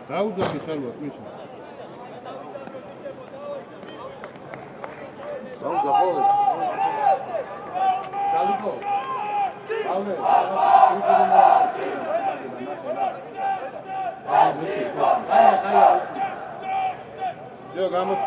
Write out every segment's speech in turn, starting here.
Rauzaki salvas, Misha. Rauza, Saludo. Yo, vamos.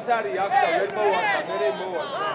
ის არის აქ და ვერ მოვარდა, მე მოვარდა.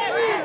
Hey!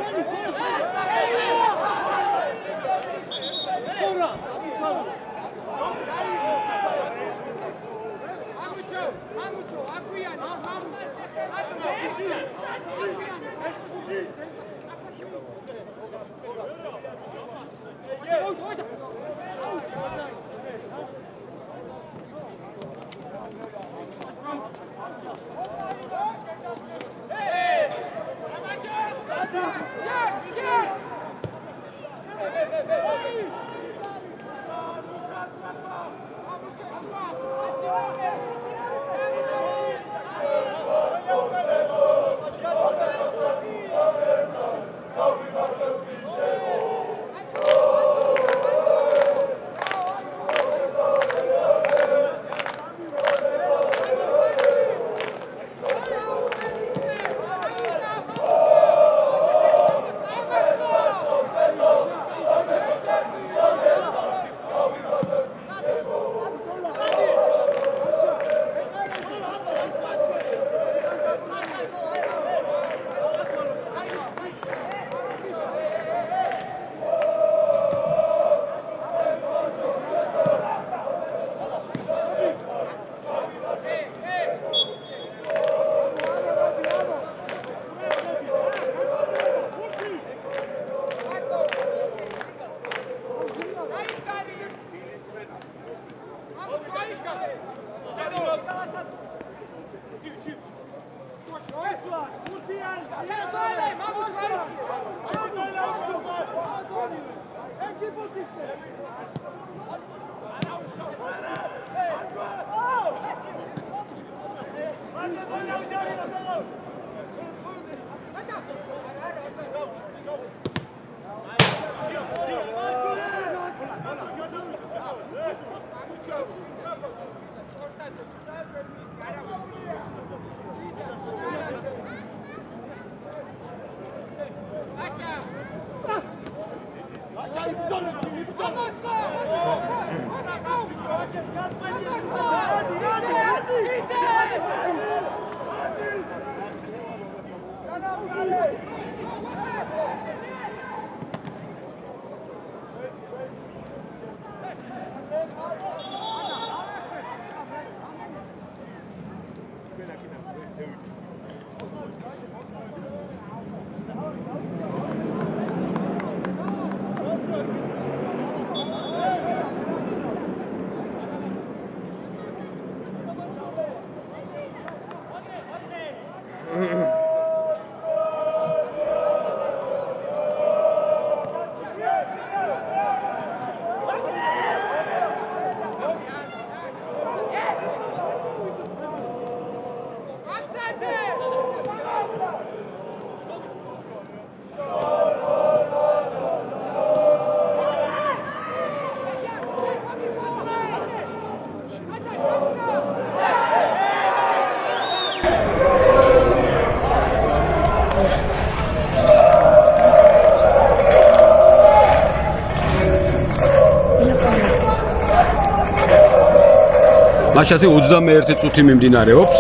მაშასე 21 წუთი მიმდინარეობს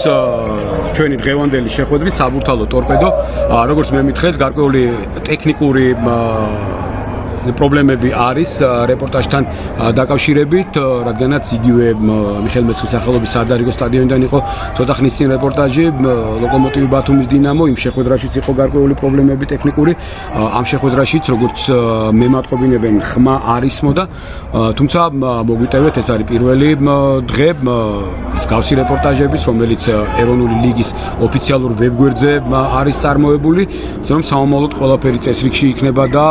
ჩვენი დღევანდელი შეხვედრის საბურთალო ტორპედო როგორც მე მითხრეს გარკვეული ტექნიკური პრობლემები არის რეპორტაჟთან დაკავშირებით, რადგანაც იგივე მიხეილ მეცხის სახელობის სადარიგო სტადიონიდან იყო ცოტა ხნის წინ რეპორტაჟი ლოკომოტივი ბათუმის დინამო იმ შეხვედრაშიც იყო გარკვეული პრობლემები ტექნიკური ამ შეხვედრაშიც როგორც მემატყობინებენ ხმა არის მოდა თუმცა მოგვიტევეთ ეს არის პირველი დღე მსგავსი რეპორტაჟების რომელიც ეროვნული ლიგის ოფიციალურ ვებგვერდზე არის წარმოებული ისე რომ საომალოდ ყველაფერი წესრიგში იქნება და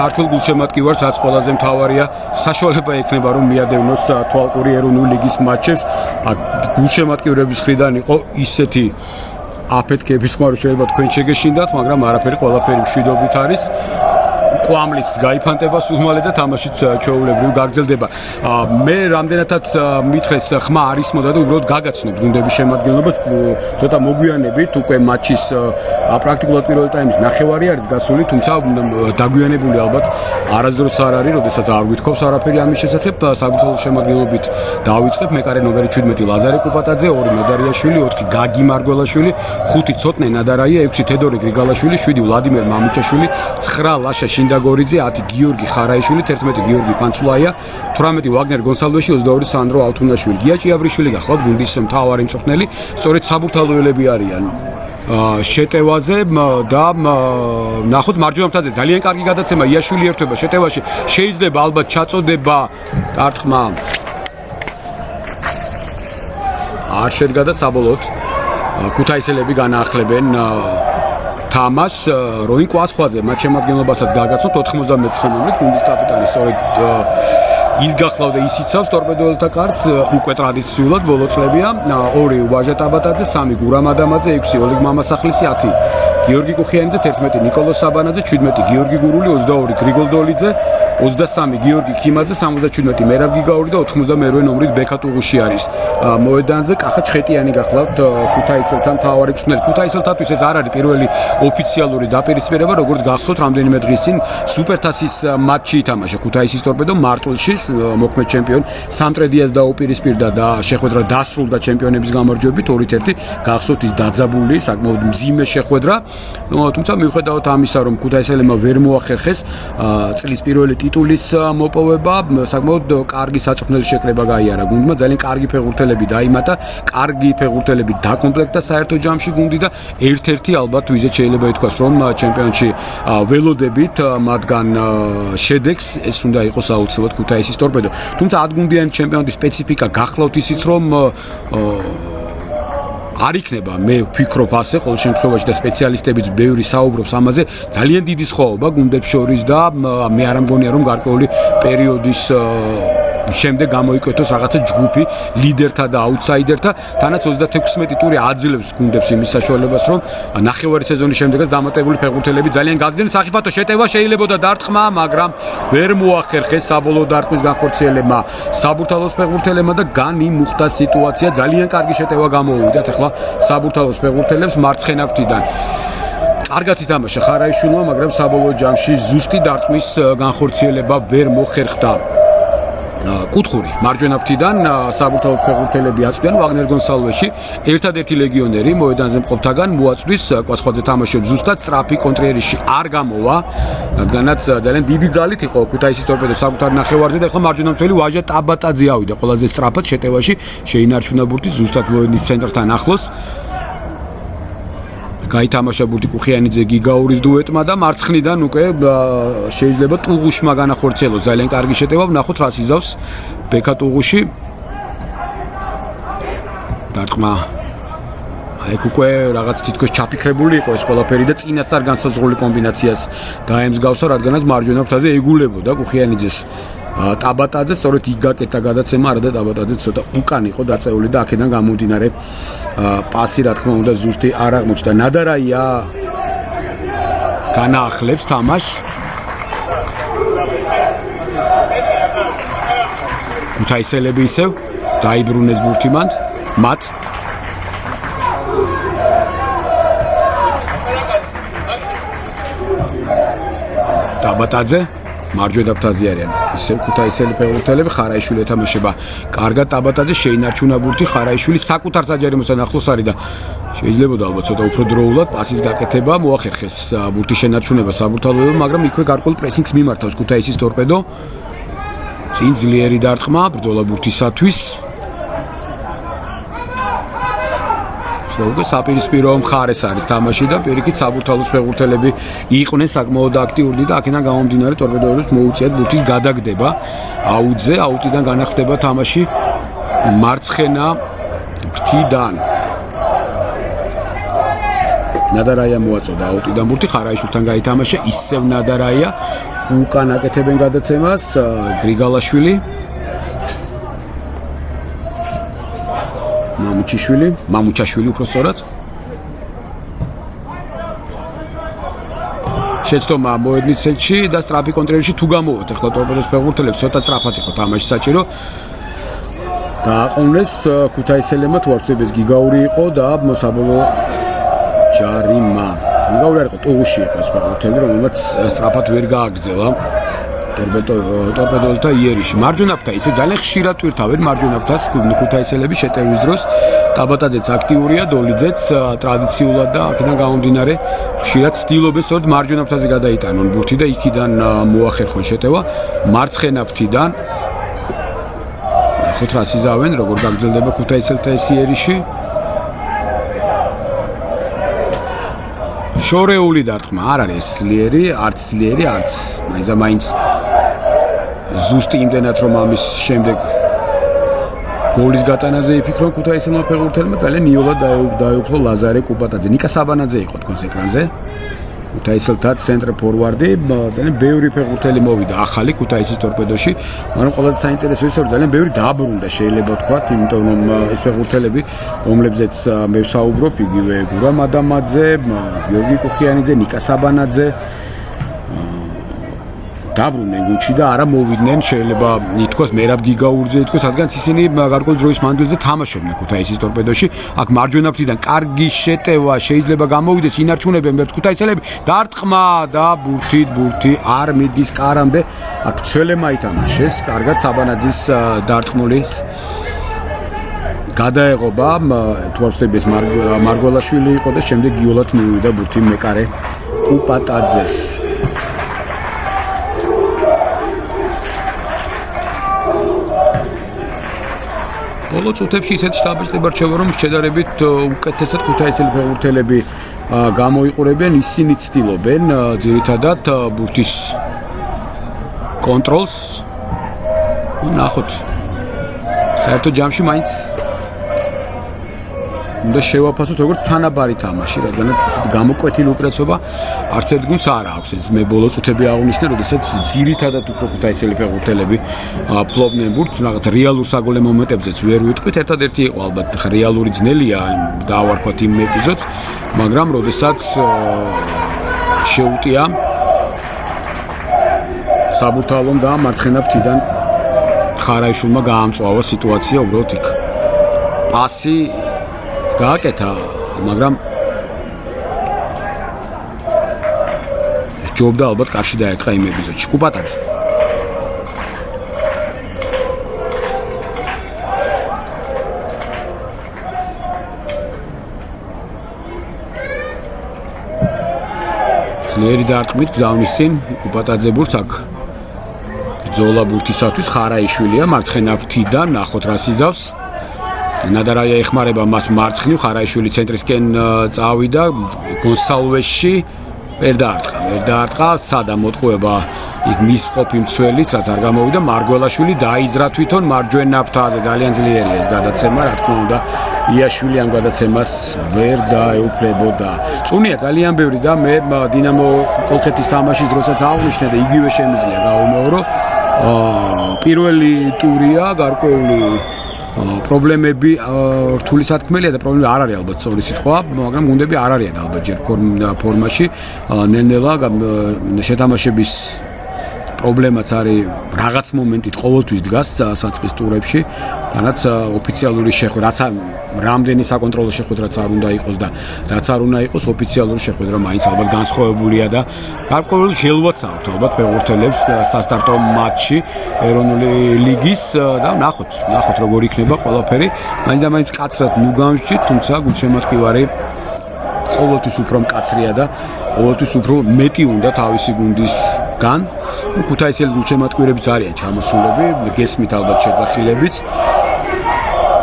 ქართულ გულშემატკივარს რაც ყველაზე მთავარია საშუალება ექნება რომ მიადევნოს თვალყური ეროვნული ლიგის მატჩებს გულშემატკივრების მხრიდან იყო ისეთი აფეთქების ხმა რომ შეიძლება თქვენ შეგეშინდათ მაგრამ არაფერი ყველაფერი მშვიდობით არის კვამლიც გაიფანტება სულ მალე და თამაშიც ჩვეულებრივ გაგრძელდება. მე რამდენადაც მითხრეს ხმა არის მოდა და უბრალოდ გაგაცნობ გუნდების შემადგენლობას ცოტა მოგვიანებით უკვე მატჩის პრაქტიკულად პირველი ტაიმის ნახევარი არის გასული, თუმცა დაგვიანებული ალბათ არასდროს არ არის, როდესაც არ გვითხოვს არაფერი ამის შესახებ. საბურთალოს შემადგენლობით დავიწყებ მეკარე ნომერი 17 ლაზარე კუპატაძე, 2 მედარიაშვილი, 4 გაგი მარგველაშვილი, 5 ცოტნე ნადარაია, 6 თედორე გრიგალაშვილი, 7 ვლადიმერ მამუჭაშვილი, 9 ლაშა შინდაგორიძე, 10 გიორგი ხარაიშვილი, 11 გიორგი ფანცულაია, 18 ვაგნერ გონსალვეში, 22 სანდრო ალთუნაშვილი. გია ჭიაბრიშვილი გახლავთ გუნდის მთავარი მწვრთნელი, სწორედ საბურთალოელები არიან შეტევაზე და ნახოთ მარჯვენა ფრთაზე ძალიან კარგი გადაცემა იაშვილი ერთვება შეტევაში შეიძლება ალბათ ჩაწოდება დარტყმა არ შედგა და საბოლოოდ ქუთაისელები განაახლებენ თამაშს როინ კვასხვაძე მათ შემადგენლობასაც გაგაცნოთ 99 ნომრით გუნდის კაპიტანი სწორედ ის გახლავდა ის იცავს ტორპედოელთა კარტს უკვე ტრადიციულად ბოლო წლებია 2 ვაჟა ტაბატაძე 3 გურამ ადამაძე 6 ოლეგ მამასახლისი 10 გიორგი კუხიანიძე 11 ნიკოლოს საბანაძე 17 გიორგი გურული 22 გრიგოლ დოლიძე 23 გიორგი ქიმაძე 77 მერაბ გიგაური და 92 ნომრით ბექა ტუღუში არის მოედანზე კახა ჩხეტიანი გახლავთ ქუთაისელთან მთავარი მწვრთნელი ქუთაისელთათვის ეს არ არის პირველი ოფიციალური დაპირისპირება როგორც გახსოვთ რამდენიმე დღის წინ სუპერთასის მატჩი ითამაშა ქუთაისის ტორპედო მარტვილში მოქმედ ჩემპიონ სამტრედიას დაუპირისპირდა და შეხვედრა დასრულდა ჩემპიონების გამარჯვებით 2-1 გახსოვთ ის დაძაბული საკმაოდ მძიმე შეხვედრა თუმცა მიუხედავად ამისა რომ ქუთაისელებმა ვერ მოახერხეს წლის პირველი ტიტულის მოპოვება საკმაოდ კარგი საწვრთნელი შეკრება გაიარა გუნდმა ძალიან კარგი ფეხბურთელები დაიმატა კარგი ფეხბურთელები დაკომპლექტდა საერთო ჯამში გუნდი და ერთ-ერთი ალბათ ვიზეთ შეიძლება ითქვას რომ ჩემპიონში ველოდებით მათგან შედეგს ეს უნდა იყოს აუცილებლად ქუთაისის ტორპედო თუმცა ადგუნდიანი ჩემპიონატის სპეციფიკა გახლავთ ისიც რომ არ იქნება მე ვფიქრობ ასე ყოველ შემთხვევაში და სპეციალისტებიც ბევრი საუბრობს ამაზე ძალიან დიდი სხვაობა გუნდებს შორის და მე არ ამგონია რომ გარკვეული პერიოდის შემდეგ გამოიკვეთოს რაღაცა ჯგუფი ლიდერთა და აუტსაიდერთა თანაც 36 ტური აძლევს გუნდებს იმის საშუალებას რომ ნახევარი სეზონის შემდეგაც დამატებული ფეხბურთელები ძალიან გაზრდნენ საფათო შეტევა შეიძლებოდა დარტყმა მაგრამ ვერ მოახერხეს საბოლოო დარტყმის განხორციელებმა საბურთალოს ფეხბურთელებმა და განიმუხტა სიტუაცია ძალიან კარგი შეტევა გამოუვიდათ ახლა საბურთალოს ფეხბურთელებს მარცხენა ფრთიდან კარგად ითამაშა ხარაიშვილმა მაგრამ საბოლოო ჯამში ზუსტი დარტყმის განხორციელება ვერ მოხერხდა კუთხური მარჯვენა ფრთიდან საბურთალოს ფეხბურთელები აწვდიან ვაგნერ გონსალვეში ერთადერთი ლეგიონერი მოედანზე მყოფთაგან მოაწვდის კვასხვაძე თამაშობს ზუსტად სწრაფი კონტრიერიში არ გამოვა რადგანაც ძალიან დიდი ძალით იყო ქუთაისის ტორპედო საკუთარ ნახევარზე და ახლა მარჯვენა მცველი ვაჟა ტაბატაძე ავიდა ყველაზე სწრაფად შეტევაში შეინარჩუნა ბურთი ზუსტად მოედნის ცენტრთან ახლოს გაითამაშა ბურთი კუხიანიძე გიგაურის დუეტმა და მარცხნიდან უკვე შეიძლება ტუღუშმა განახორციელოს ძალიან კარგი შეტევა ვნახოთ რას იზავს ბექა ტუღუში დარტყმა აიქ უკვე რაღაც თითქოს ჩაფიქრებული იყო ეს ყველაფერი და წინასწარ განსაზღვრული კომბინაციას დაემსგავსა რადგანაც მარჯვენა ფრთაზე ეგულებოდა კუხიანიძეს ტაბატაძე სწორედ იგაკეთა გადაცემა არა და ტაბატაძე ცოტა უკან იყო დაწეული და აქედან გამომდინარე პასი რა თქმა უნდა ზუსტი არ აღმოჩნდა ნადარაია განაახლებს თამაშს ქუთაისელები ისევ დაიბრუნეს ბურთი მათ ტაბატაძე მარჯვენა ფრთაზე არიან ისევ ქუთაისელი ფეხბურთელები ხარაიშვილი ეთამაშება კარგად ტაბატაძე შეინარჩუნა ბურთი ხარაიშვილი საკუთარ საჯარიმოსთან ახლოს არის და შეიძლება ალბათ ცოტა უფრო დროულად პასის გაკეთება მოახერხეს ბურთის შენარჩუნება საბურთალოებმა მაგრამ იქვე გარკვეულ პრესინგს მიმართავს ქუთაისის ტორპედო წინ ძლიერი დარტყმა ბრძოლა ბურთისათვის უკვე საპირისპირო მხარეს არის თამაში და პირიქით საბურთალოს ფეხბურთელები იყვნენ საკმაოდ აქტიური და აქედან გამომდინარე ტორპედოებს მოუწიათ ბურთის გადაგდება აუძე აუტიდან განახდება თამაში მარცხენა ფრთიდან ნადარაია მოაწოდა აუტიდან ბურთი ხარაიშვილთან გაითამაშა ისევ ნადარაია უკან აკეთებენ გადაცემას გრიგალაშვილი მამუჩაშვილი უფრო სწორად შეცდომა მოედნის ცენტრში და სწრაფი კონტრიერიში თუ გამოვოთ ახლა ტორპედოს ფეხბურთელებს ცოტა სწრაფად იყო თამაში საჭირო დააყოვნეს ქუთაისელებმა თუ არ ვწდები გიგაური იყო და საბოლოო ჯარიმა გიგაური არ იყო ტუღუში იყო ეს ფეხბურთელი რომელმაც სწრაფად ვერ გააგრძელა ტორპედოელთა იერიში. მარჯვენა ფრთა ისე ძალიან ხშირად twirთავენ მარჯვენა ფრთას ქუთაისელები შეტევის დროს. ტაბატაძეც აქტიურია, დოლიძეც ტრადიციულად და აქედან გამომდინარე ხშირად ცდილობენ სწორედ მარჯვენა ფრთაზე გადაიტანონ ბურთი და იქიდან მოახერხონ შეტევა. მარცხენა ფრთიდან ნახოთ რას იზავენ, როგორ გაგრძელდება ქუთაისელთა ეს იერიში. შორეული დარტყმა არ არის ძლიერი, არც ძლიერი, არც მაინც ზუსტი იმდენად რომ ამის შემდეგ გოლის გატანაზე იფიქრონ ქუთაისელმა ფეხბურთელმა ძალიან იოლად დაეუფლო ლაზარე კუპატაძე. ნიკა საბანაძე იყო თქოს ეკრანზე. ქუთაისელთა ცენტრ ფორვარდი, ძალიან ბევრი ფეხბურთელი მოვიდა ახალი ქუთაისის ტორპედოში, მაგრამ ყველაზე საინტერესო ის რომ ძალიან ბევრი დააბრუნდა შეიძლება ვთქვათ, იმიტომ რომ ეს ფეხბურთელები, რომლებზეც მე ვსაუბრობ, იგივე გურამ ადამაძე, გიორგი კუხიანიძე, ნიკა საბანაძე დაბრუნდნენ გუნდში და არა მოვიდნენ შეიძლება ითქვას მერაბ გიგაურძე ითქვას რადგან ისინი გარკვეული დროის მანძილზე თამაშობდნენ ქუთაისის ტორპედოში აქ მარჯვენა ფრთიდან კარგი შეტევა შეიძლება გამოვიდეს ინარჩუნებენ მერც ქუთაისელები დარტყმა და ბურთი არ მიდის კარამდე აქ ცველემა ითამაშეს კარგად საბანაძის დარტყმულის გადაეღობა თუ არ ვწდების მარგველაშვილი იყო და შემდეგ გიოლად მივიდა ბურთი მეკარე კუპატაძეს ბოლო წუთებში ისეთ შტაბ-შტაბ რჩევა რომ შედარებით უკეთესად ქუთაისელი ფეხბურთელები გამოიყურებენ ისინი ცდილობენ ძირითადად ბურთის კონტროლს ნახოთ საერთოდ ჯამში მაინც უნდა შევაფასოთ როგორც თანაბარი თამაში რადგანაც გამოკვეთილი უპრეცობა არც ერთ გუნდს არ აქვს ეს მე ბოლო წუთები აღვნიშნე როდესაც ძირითადად უფრო ქუთაისელი ფეხბურთელები ფლობდნენ ბურთს რაღაც რეალურ საგოლე მომენტებზეც ვერ ვიტყვით ერთადერთი იყო ალბათ რეალური ძნელია დავარქვათ იმ ეპიზოდს მაგრამ როდესაც შეუტია საბურთალომ და მარცხენა ფრთიდან ხარაიშვილმა გაამწვავა სიტუაცია უბრალოდ იქ პასი გააკეთა, მაგრამ ჯობდა ალბათ კარში დაერტყა იმ ეპიზოდში. კუპატაძე. ძლიერი დარტყმით გზავნის წინ კუპატაძე ბურთს აქ ბრძოლა ბურთისათვის ხარაიშვილია მარცხენა ფრთიდან ნახოთ რას იზავს. ნადარაია ეხმარება მას მარცხნივ ხარაიშვილი ცენტრისკენ წავიდა გონსალვესში ვერ დაარტყა სადა მოტყუება იქ მის ყოფი მცველის რაც არ გამოვიდა მარგველაშვილი დაიძრა თვითონ მარჯვენა ფრთაზე ძალიან ძლიერია ეს გადაცემა რა თქმა უნდა იაშვილი ამ გადაცემას ვერ დაეუფლებოდა წუნია ძალიან ბევრი და მე დინამო კოლხეთის თამაშის დროსაც აღვნიშნე და იგივე შემიძლია გავიმეორო პირველი ტურია გარკვეული პრობლემები რთული სათქმელია და პრობლემა არ არის ალბათ სწორი სიტყვა, მაგრამ გუნდები არ არიან ალბათ ჯერ ფორმაში. ნელ-ნელა შეთამაშების პრობლემაც არის რაღაც მომენტით ყოველთვის დგას საწყის ტურებში, თანაც ოფიციალური შეხვედრა, რაც რამდენი საკონტროლო შეხვედრა არ უნდა იყოს და რაც არ უნდა იყოს ოფიციალური შეხვედრა მაინც ალბათ განსხვავებულია და გარკვეული ხელვაც აქვთ ალბათ ფეხბურთელებს სასტარტო მატჩში ეროვნული ლიგის და ნახოთ როგორ იქნება ყველაფერი. მაინც კაცრად ნუ გამსჭით, თუმცა გულშემატკივარი ყოველთვის უფრო მკაცრია და ყოველთვის უფრო მეტი უნდა თავისი გუნდისგან. ქუთაისელი გულშემატკივრებიც არიან ჩამოსულები, გესმით ალბათ შეძახილებიც.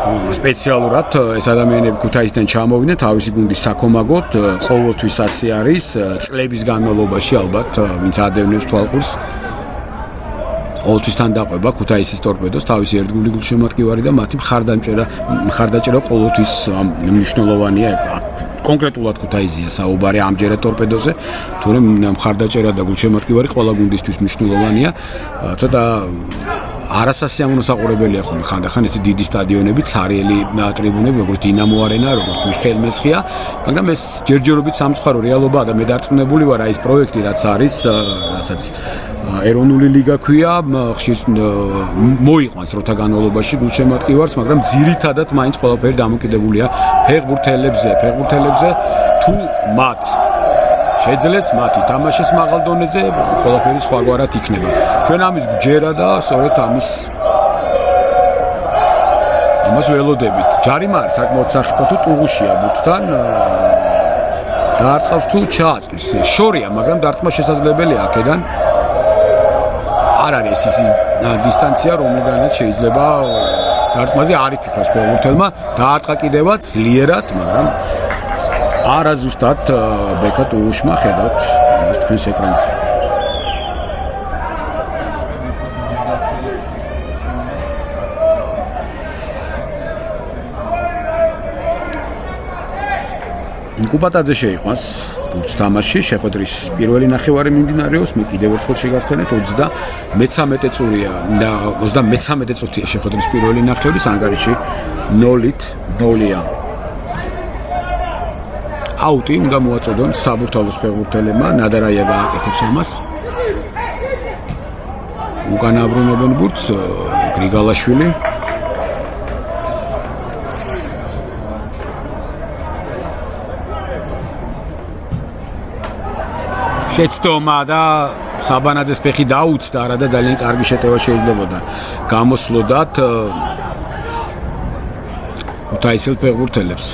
სპეციალურად ეს ადამიანები ქუთაისიდან ჩამოვიდნენ თავისი გუნდის საქომაგოდ, ყოველთვის ასე არის, წლების განმავლობაში ალბათ ვინც ადევნებს თვალყურს. ყოველთვის თან დაყვება ქუთაისის ტორპედოს თავისი ერთგული გულშემატკივარი და მათი მხარდაჭერა ყოველთვის მნიშვნელოვანია. კონკრეტულად ქუთაისია საუბარი ამჯერად ტორპედოზე, თუმცა მხარდაჭერა და გულშემატკივარი ყველა გუნდისთვის მნიშვნელოვანია. ცოტა არასასიამოვნოსაყურებელია ხოლმე ხანდახან ეს დიდი სტადიონები, ცარიელი ტრიბუნები, როგორც დინამო არენა, როგორც მიხეილ მესხია, მაგრამ ეს ჯერჯერობით სამწუხარო რეალობაა და მე დარწმუნებული ვარ, აი ეს პროექტი რაც არის, რასაც ეროვნული ლიგა ქვია, ხშირ მოიყვანს დროთა განმავლობაში გულშემატკივარს, მაგრამ ძირითადად მაინც ყველაფერი დამოკიდებულია ფეხბურთელებზე თუ მათ შეძლეს მათი თამაშის მაღალ დონეზე, ყველაფერი სხვაგვარად იქნება. ჩვენ ამის გჯერა და სწორედ ამას ველოდებით. ჯარიმა არის საკმაოდ სახიფათო თუ ტუღუშია ბურთთან. დაარტყავს თუ ჩააწვის. შორია, მაგრამ დარტყმა შესაძლებელია აქედან. არ არის ის დისტანცია, რომლიდანაც შეიძლება დარტყმაზე არ იფიქროს ფეხბურთელმა. დაარტყა კიდევაც ძლიერად, მაგრამ არა ზუსტად ბექა ტუღუშმა ხედავთ ეს თქვენს ეკრანზე. კუპატაძე შეიყვანს ბურთს თამაში, შეხვედრის პირველი ნახევარი მიმდინარეობს, მე კიდევ ერთხელ შეგახსენეთ 33 წურია და 33 წუთია შეხვედრის პირველი ნახევრის ანგარიში 0-0-ია. აუტი უნდა მოაწოდონ საბურთალოს ფეხბურთელებმა, ნადარაია გააკეთებს ამას. უკან აბრუნებენ ბურთს გრიგალაშვილი. შეცდომა და საბანაძეს ფეხი დაუცდა რა და ძალიან კარგი შეტევა შეიძლებოდა გამოსვლოდათ უთაისელ ფეხბურთელებს.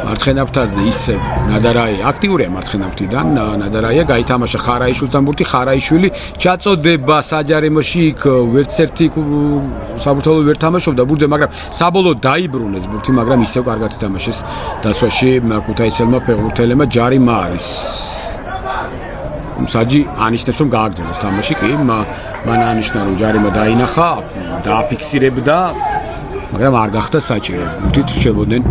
მარცხენა ფრთაზე ისე ნადარაია აქტიურია მარცხენა ფრთიდან, ნადარაია გაითამაშა ხარაიშვილთან ბურთი, ხარაიშვილი ჩაწოდება საჯარიმოში, იქ ვერც ერთი საბურთალო ვერ თამაშობდა ბურთზე, მაგრამ საბოლოოდ დაიბრუნეს ბურთი, მაგრამ ისევ კარგად ითამაშეს დაცვაში უთაისელმა ფეხბურთელებმა. ჯარიმა არის. საჯი ანიშნებს რომ გააგრძელოს თამაში, კი მან ანიშნა რომ ჯარიმა დაინახა, დააფიქსირებდა, მაგრამ არ გახდა საჭირო. ბურთით რჩებოდნენ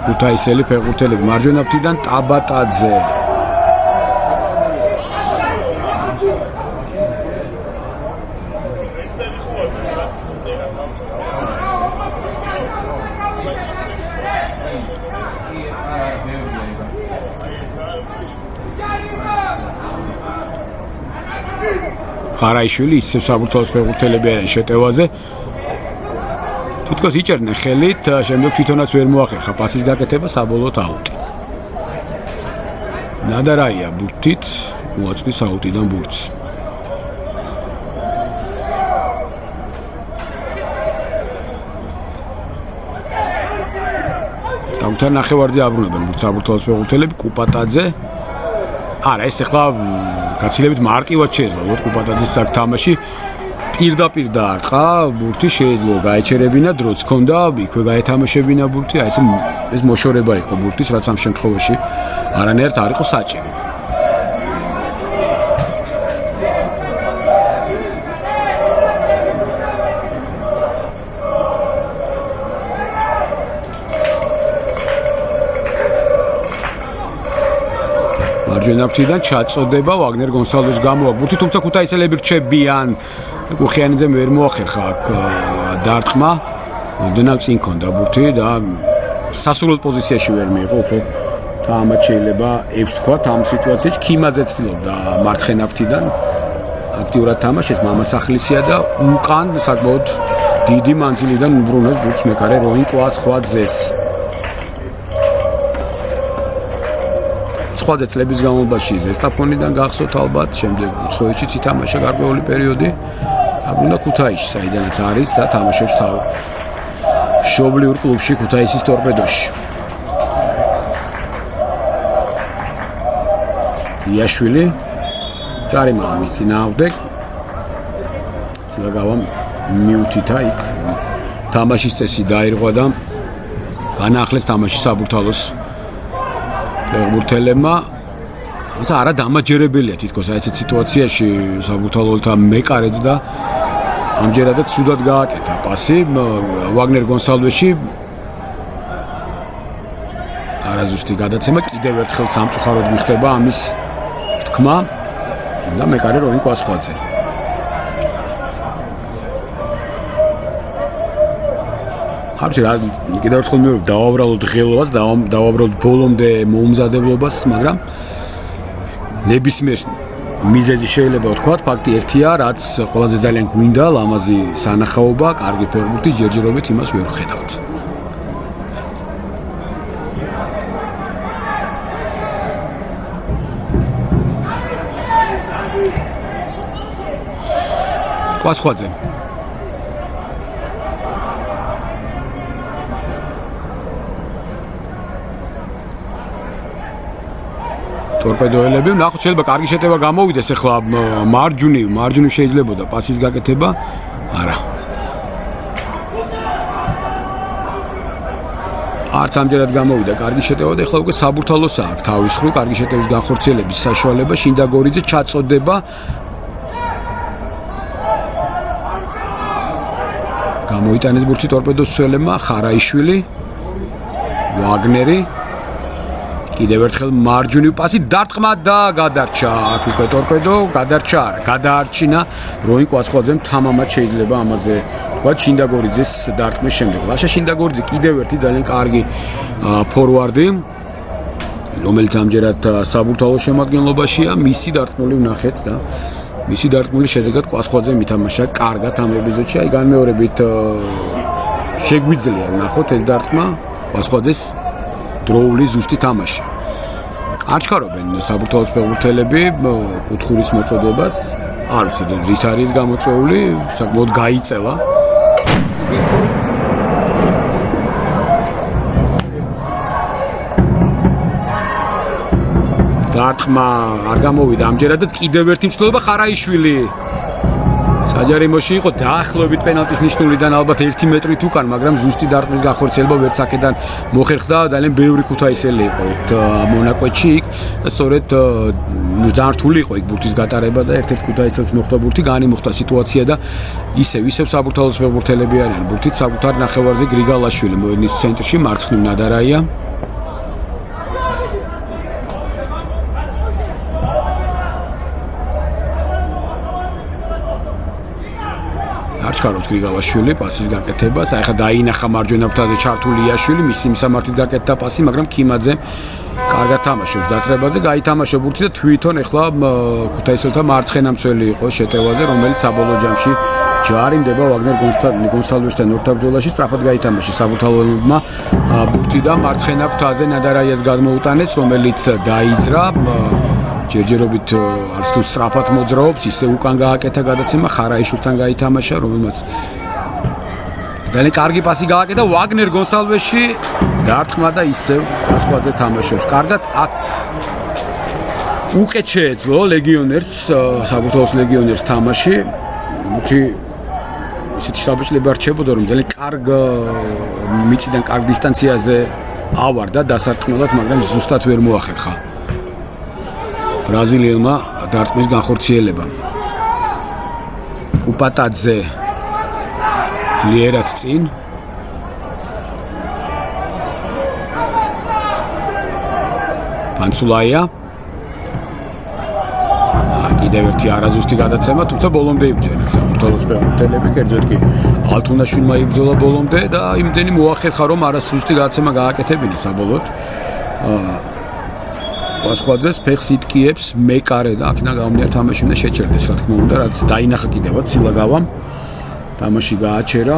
უთაისელი ფეხბურთელები. მარჯვენა ფრთიდან ტაბატაძე. ხარაიშვილი ისევ საბურთალოს ფეხბურთელები არიან შეტევაზე. თითქოს იჭერდნენ ხელით, შემდეგ თვითონაც ვერ მოახერხა პასის გაკეთება, საბოლოოდ აუტი. ნადარაია ბურთით მოაწვის აუტიდან ბურთს. საკუთარ ნახევარზე აბრუნებენ ბურთს საბურთალოს ფეხბურთელები. კუპატაძე. არა, ეს ახლა გაცილებით მარტივად შეეძლო კუპატაძის თამაში. პირდაპირ დაარტყა ბურთი, შეეძლო გაეჩერებინა, დროც ჰქონდა, იქვე გაეთამაშებინა ბურთი. აი ეს მოშორება იყო ბურთის, რაც ამ შემთხვევაში არანაირად არ იყო საჭირო. მარჯვენა ფრთიდან ჩაწოდება ვაგნერ გონსალვეს გამოვა ბურთი, თუმცა ქუთაისელები რჩებიან. გუხიანიძემ ვერ მოახერხა აქ დარტყმა, ოდნავ წინ ჰქონდა ბურთი და სასურველ პოზიციაში ვერ მიიღო, უფრო თამაში შეიძლება ევს თქვათ ამ სიტუაციაში. ქიმაძეც ცდილობდა მარცხენა ფრთიდან აქტიურად თამაშეს, მამასახლისია და უკან საკმაოდ დიდი მანძილიდან უბრუნებს ბურთს მეკარე როინ კვასხვაძეს. სხვადასხვა წლების განმავლობაში ზესტაფონიდან გახსოვთ ალბათ, შემდეგ უცხოეთშიც ითამაშა გარკვეული პერიოდი. აბრუნდა ქუთაისში, საიდანაც არის და თამაშობს მშობლიურ კლუბში ქუთაისის ტორპედოში. იაშვილი ჯარიმა მის წინააღმდეგ სილაგავა მიუთითა იქ თამაშის წესი დაირღვა და განაახლეს თამაში საბურთალოს ფეხბურთელებმა. თუმცა არა დამაჯერებელია თითქოს აი ესეთ სიტუაციაში საბურთალოთა მეკარედ და ამჯერადაც სუდად გააკეთა პასი ვაგნერ გონსალვესში. არაზუსტი გადაცემა, კიდევ ერთხელ სამწუხაროდ მიხდება ამის თქმა და მეკარე როინ კვასხვაძე. ხარჯი რა კიდევ ერთხელ მე დავაბრალოთ ღელვას, დავაბრალოთ ბოლომდე მოუმზადებლობას, მაგრამ ნებისმიერ მიზეზი შეიძლება ვთქვათ, ფაქტი ერთია, რაც ყველაზე ძალიან გვინდა, ლამაზი სანახაობა, კარგი ფეხბურთი, ჯერჯერობით იმას ვერ ვხედავთ. კვასხვაძე. ტორპედოელები, ნახოთ შეიძლება კარგი შეტევა გამოვიდეს ახლა მარჯვნივ შეიძლებოდა პასის გაკეთება. არა. არც ამჯერად გამოვიდა კარგი შეტევა და ახლა უკვე საბურთალოს აქვს თავის ხრი კარგი შეტევის განხორციელების საშუალება. შინდაგორიძე ჩაწოდება. გამოიტანეს ბურთი ტორპედოს ცველებმა, ხარაიშვილი, ვაგნერი. კიდევ ერთხელ მარჯვნივ პასი დარტყმა და გადარჩა. აქ უკვე ტორპედო გადარჩა, გადაარჩინა როინ კვასხვაძემ თამამად შეიძლება ამაზე თქვა შინდაგორიძეს დარტყმის შემდეგ. ლაშა შინდაგორიძე კიდევ ერთი ძალიან კარგი ფორვარდი, რომელიც ამჯერად საბურთალოს შემადგენლობაშია. მისი დარტყმული ვნახეთ და მისი დარტყმული შედეგად კვასხვაძემ ითამაშა კარგად ამ ეპიზოდში. აი განმეორებით შეგვიძლია ვნახოთ ეს დარტყმა კვასხვაძეს დროული ზუსტი თამაში. არ ჩქარობენ საბურთალოს ფეხბურთელები კუთხურის მოწოდებას. არ ვიცი რით არის გამოწვეული, საკმაოდ გაიწელა. დარტყმა არ გამოვიდა ამჯერადაც კიდევ ერთი მცდელობა ხარაიშვილი. საჯარიმოში იყო დაახლოებით პენალტის ნიშნულიდან ალბათ 1 მეტრით უკან, მაგრამ ზუსტი დარტყმის განხორციელება ვერც აქედან მოხერხდა. ძალიან ბევრი ქუთაისელი იყო ერთ მონაკვეთში იქ და სწორედ ძალიან რთული იყო იქ ბურთის გატარება და ერთ-ერთ ქუთაისელს მოხდა ბურთი, განიმოხდა სიტუაცია და ისევ საბურთალოს ფეხბურთელები არიან. ბურთით საკუთარ ნახევარზე გრიგალაშვილი მოედნის ცენტრში, მარცხნივ ნადარაია. ჩქარობს გრიგალაშვილი პასის გაკეთებას. აი ხა დაინახა მარჯვენა ფრთაზე ჩართული იაშვილი, მისი მისამართით გაკეთდა პასი, მაგრამ ქიმაძე კარგად თამაშობს დაწყებაზე, გაითამაშა ბურთი და თვითონ ახლა ქუთაისელთა მარცხენა მცველი იყო შეტევაზე, რომელიც საბოლოო ჯამში ჯარიმდება ვაგნერ გონსალვესთან ორთაბრძოლაში. სწრაფად გაითამაშა საბურთალოებმა ბურთი და მარცხენა ფრთაზე ნადარაიას გადმოუტანეს, რომელიც დაიძრა. ჯერჯერობით არც თუ სწრაფად მოძრაობს, ისე უკან გააკეთა გადაცემა, ხარაიშვილთან გაითამაშა, რომელმაც ძალიან კარგი პასი გააკეთა ვაგნერ გონსალვესში, დარტყმა და ისევ კვასხვაძე თამაშობს. კარგად აქ უკეთ შეეძლო ლეგიონერს, საბურთალოს ლეგიონერს თამაში. მუქი ისეთი შტაბეჭლება რჩებოდა, რომ ძალიან კარგ მიწიდან კარგ დისტანციაზე ავარდა დასარტყმელად, მაგრამ ზუსტად ვერ მოახერხა ბრაზილიელმა დარტყმის განხორციელება. უპატაძე ძლიერად წინ. პანცულაია. კიდევ ერთი არაზუსტი გადაცემა, თუმცა ბოლომდე იბრძოლა საბურთალოს ფეხბურთელები, კერძოდ კი ალთუნაშვილმა იბრძოლა ბოლომდე და იმდენი მოახერხა, რომ არაზუსტი გადაცემა გააკეთებინა საბოლოოდ. კვასხვაძეს ფეხს იტკიებს მეკარე და აქედან გამომდინარე თამაში უნდა შეჩერდეს, რა თქმა უნდა, რაც დაინახა კიდევაც სილაგავამ. თამაში გააჩერა.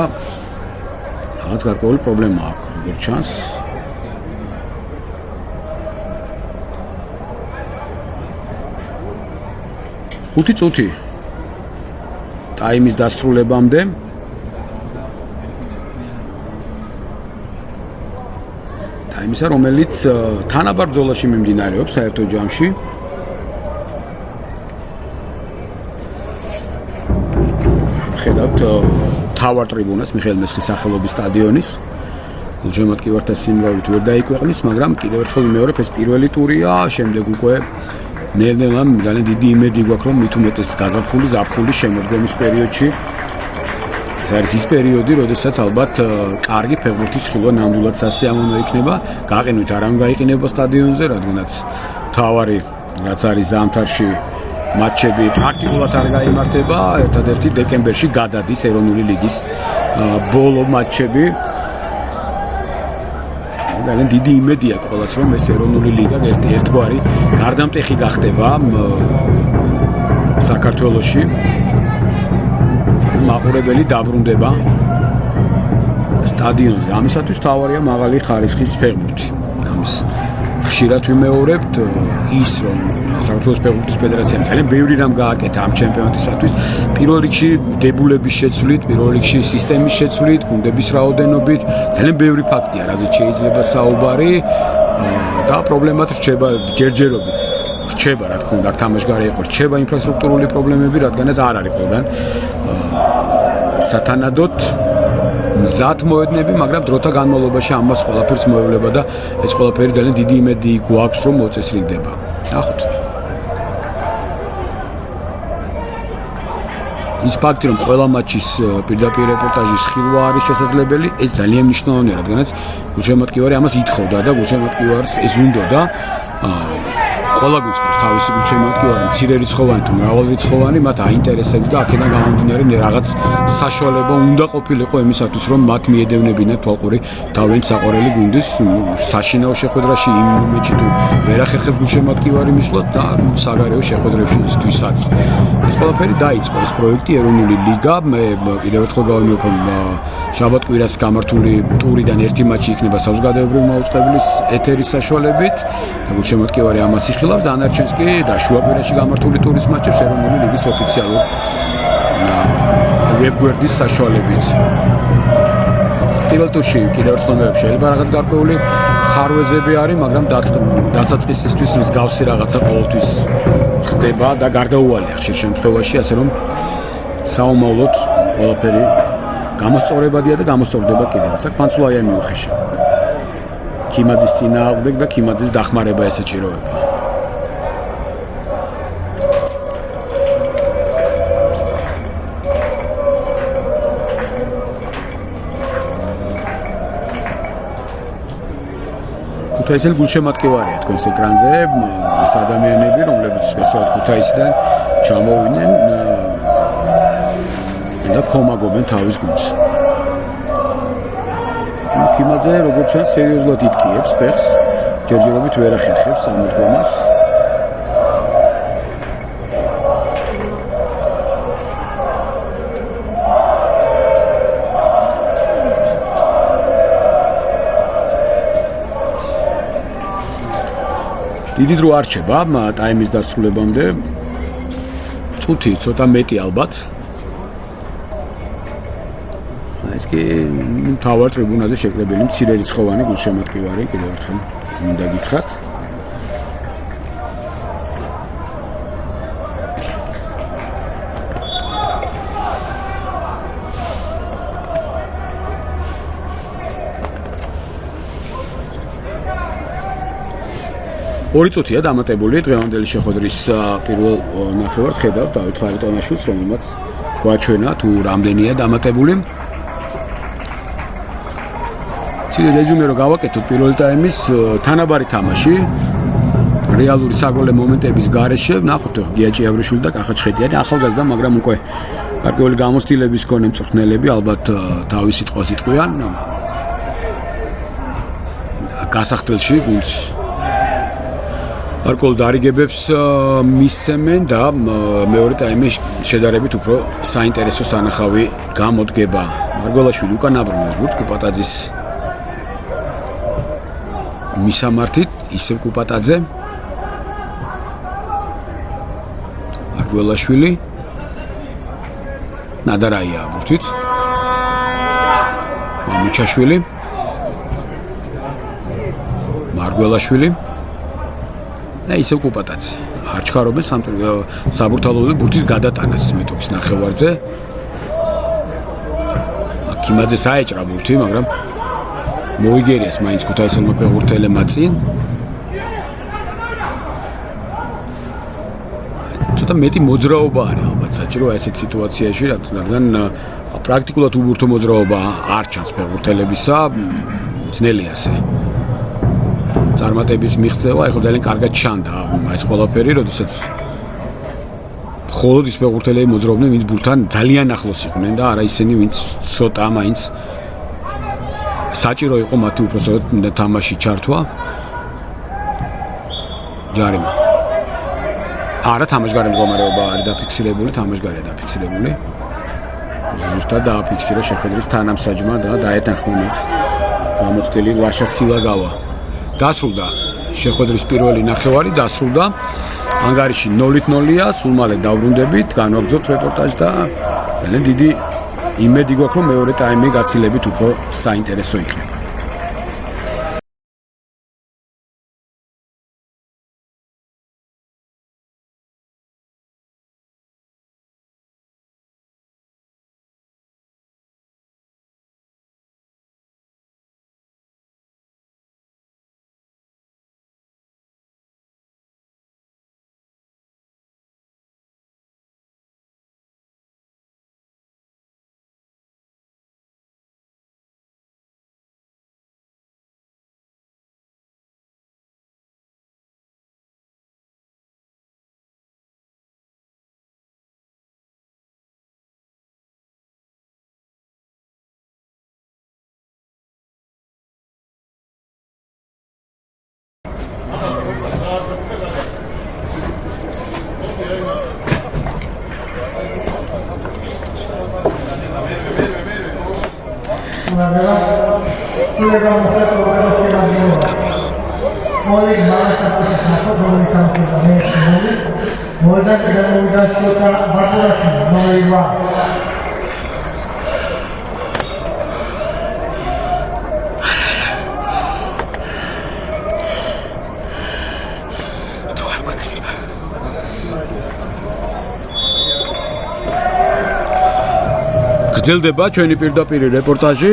რაღაც გარკვეული პრობლემა აქვს, როგორ ჩანს. ხუთი წუთი ტაიმის დასრულებამდე. იმისა, რომელიც თანაბარ ბრძოლაში მიმდინარეობს საერთო ჯამში. ხედავთ თავარ ტრიბუნას, მიხეილ მესხის სახელობის სტადიონის. გულშემატ კი ვართ სიმრავლით ვერ დაიქვეყნის, მაგრამ კიდევ ერთხელ ვიმეორებ, ეს პირველი ტურია, შემდეგ უკვე ნელ-ნელა ძალიან დიდი იმედი გვაქვს, რომ მით უმეტეს გაზაფხული, ზაფხულის შემოდგომის პერიოდში არის ის პერიოდი, როდესაც ალბათ კარგი ფეხბურთის ხილვა ნამდვილად სასიამოვნო იქნება. გაყინვით არ ამ გაიყინება სტადიონზე, რადგანაც თავარი რაც არის ზამთარში მატჩები პრაქტიკულად არ გაიმართება. ერთადერთი დეკემბერში გადადის ეროვნული ლიგის ბოლო მატჩები. ძალიან დიდი იმედი აქვს ყველას, რომ ეს ეროვნული ლიგა ერთგვარი გარდამტეხი გახდება საქართველოში. მაყურებელი დაბრუნდება სტადიონზე. ამისათვის თავარია მაღალი ხარისხის ფეხბურთი. ამის ხშირად ვიმეორებთ ის რომ საქართველოს ფეხბურთის ფედერაციამ ძალიან ბევრი რამ გააკეთა ამ ჩემპიონატისათვის. პირველ რიგში დებულების შეცვლით, პირველ რიგში სისტემის შეცვლით, გუნდების რაოდენობით, ძალიან ბევრი ფაქტია, რაზეც შეიძლება საუბარი და პრობლემად რჩება ჯერჯერობით. რჩება, რა თქმა უნდა, აქ თამაშგარე იყო, რჩება ინფრასტრუქტურული პრობლემები, რადგანაც არ არის ყველგან სათანადოდ მზად მოედნები, მაგრამ დროთა განმავლობაში ამას ყველაფერს მოევლება და ეს ყველაფერი ძალიან დიდი იმედი გვაქვს, რომ მოწესრიგდება. ნახოთ. ის ფაქტი, რომ ყველა მატჩის პირდაპირ რეპორტაჟის ხილვა არის შესაძლებელი, ეს ძალიან მნიშვნელოვანია, რადგანაც გულშემატკივარი ამას ითხოვდა და გულშემატკივარს ეს უნდოდა. ყველა გვიწყობს თავისი გულშემატკივარი, მცირერიცხოვანი თუ მრავალრიცხოვანი, მათ აინტერესებს და აქედან გამომდინარე რაღაც საშუალება უნდა ყოფილიყო იმისათვის, რომ მათ მიედევნებინათ თვალყური თავიანთ საყვარელი გუნდის საშინაო შეხვედრაში იმ მომენტში თუ ვერ ახერხებს გულშემატკივარი მისვლას და საგარეო შეხვედრებშივისაც. ეს ყველაფერი დაიწყო ეს პროექტი ეროვნული ლიგა, მე კიდევ ერთხელ გავიმეორებ, შაბათ-კვირას გამართული ტურიდან ერთი მატჩი იქნება საზოგადოებრივი მაუწყებლის ეთერის საშუალებით და გულშემატკივარი ამას იხილავს და ანარჩენს კი და შუაკვირაში გამართული ტურის მატჩებს ეროვნული ლიგის ოფიციალურ ვებგვერდის საშუალებით. პირველ ტურში კიდევ ერთხელ მე შეიძლება რაღაც გარკვეული ხარვეზები არის, მაგრამ დასაწყისისთვის მსგავსი რაღაცა ყოველთვის ხდება და გარდაუვალია ხშირ შემთხვევაში, ასე რომ საომავლოდ ყველაფერი გამოსწორებადია და გამოსწორდება კიდევ. საკმაოდ აი მიუხეშა. ქიმაძის წინააღმდეგ და ქიმაძის დახმარება ესეჭიროება. ქუთაისელი გულშემატკივარია თქვენს ეკრანზე, ეს ადამიანები, რომლებიც სპეციალურად ქუთაისიდან ჩამოვიდნენ და ქომაგობენ თავის გუნდს. ქიმაძე როგორც ჩანს სერიოზულად იტკიებს ფეხს, ჯერჯერობით ვერ ახერხებს ამოდგომას. დიდი დრო არ რჩება ტაიმის დასრულებამდე. წუთი ცოტა მეტი ალბათ. ეს კი თავარ ტრიბუნაზე შეკრებილი მცირერიცხოვანი გულშემატკივარი, კიდევ ერთხელ მინდა გითხრათ. ორი წუთია დამატებული დღევანდელი შეხვედრის პირველ ნახევარს ხედავ დავით ხარიტონაშვილს, რომელმაც გვაჩვენა თუ რამდენია დამატებული. ცირე რეზუმე რო გავაკეთოთ პირველ ტაიმის თანაბარი თამაში, რეალური საგოლე მომენტების გარეშე, ნახოთ გიაჭი აბრიშვილი და კახაჩხეტიანი ახალგაზრდა, მაგრამ უკვე გარკვეული გამოცდილების მქონე მწვრთნელები ალბათ თავის სიტყვას იტყვიან. გასახდელში გუნდს არკოლ დარიგებებს მისცემენ და მეორე ტაიმის შედარებით უფრო საინტერესო სანახავი გამოდგება. მარგველაშვილი უკან აბრუნებს ბურთს კუპატაძის მისამართით, ისევ კუპატაძე. მარგველაშვილი ნადარაია ბურთით. მამუჩაშვილი. მარგველაშვილი და ისევ კუპატაძე. არ ჩქარობენ საბურთალოზე ბურთის გადატანას მეტოქის ნახევარზე. ქიმაძე საეჭრა ბურთი, მაგრამ მოიგერიეს მაინც ქუთაისელმა ფეხბურთელებმა წინ. ცოტა მეტი მოძრაობა არის ალბათ საჭირო ესეთ სიტუაციაში, რადგან პრაქტიკულად უბურთო მოძრაობა არ ჩანს ფეხბურთელებისა, ძნელია ასე. წარმატების მიღწევა ეხლა ძალიან კარგად ჩანდა ეს ყველაფერი, როდესაც მხოლოდ ის ფეხბურთელები მოძრაობდნენ, ვინც ბურთთან ძალიან ახლოს იყვნენ და არა ისინი, ვინც ცოტა მაინც საჭირო იყო მათი უпроსოდ თამაში ჩართვა. ჯარიმა. არა, თამაშგარე მდგომარეობა არის დაფიქსირებული, თამაშგარეა დაფიქსირებული. ზუსტად დააფიქსირა შეხვედრის თანამსაჯმა და დაეთანხმა მას გამოცდილი ლაშა სილაგავა. დასრულდა შეხვედრის პირველი ნახევარი დასრულდა. ანგარიში 0-0-ია, სულ მალე დავბრუნდებით, განვაგრძობთ რეპორტაჟს და ძალიან დიდი იმედი გვაქვს, რომ მეორე ტაიმი გაცილებით უფრო საინტერესო იქნება. გრძელდება ჩვენი პირდაპირი რეპორტაჟი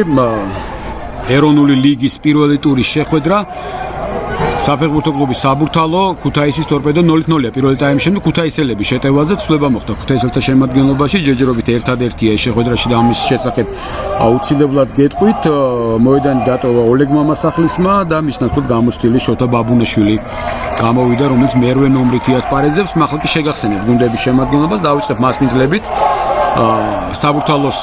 ეროვნული ლიგის პირველი ტურის შეხვედრა საფეხბურთო კლუბი საბურთალო ქუთაისის ტორპედო 0-0-ია პირველი ტაიმის შემდეგ ქუთაისელების შეტევაზე ცვლილება მოხდა ქუთაისელთა შემადგენლობაში ჯერჯერობით ერთადერთია ეს შეხვედრაში და ამის შესახებ აუცილებლად გეტყვით მოედანი დატოვა ოლეგ მამასახლისმა და მის ნაცვლად გამოცდილი შოთა ბაბუნაშვილი გამოვიდა რომელიც მერვე ნომრით იასპარეზებს ახლა კი შეგახსენებთ გუნდების შემადგენლობას დავიწყებ მას მიზლებით საბურთალოს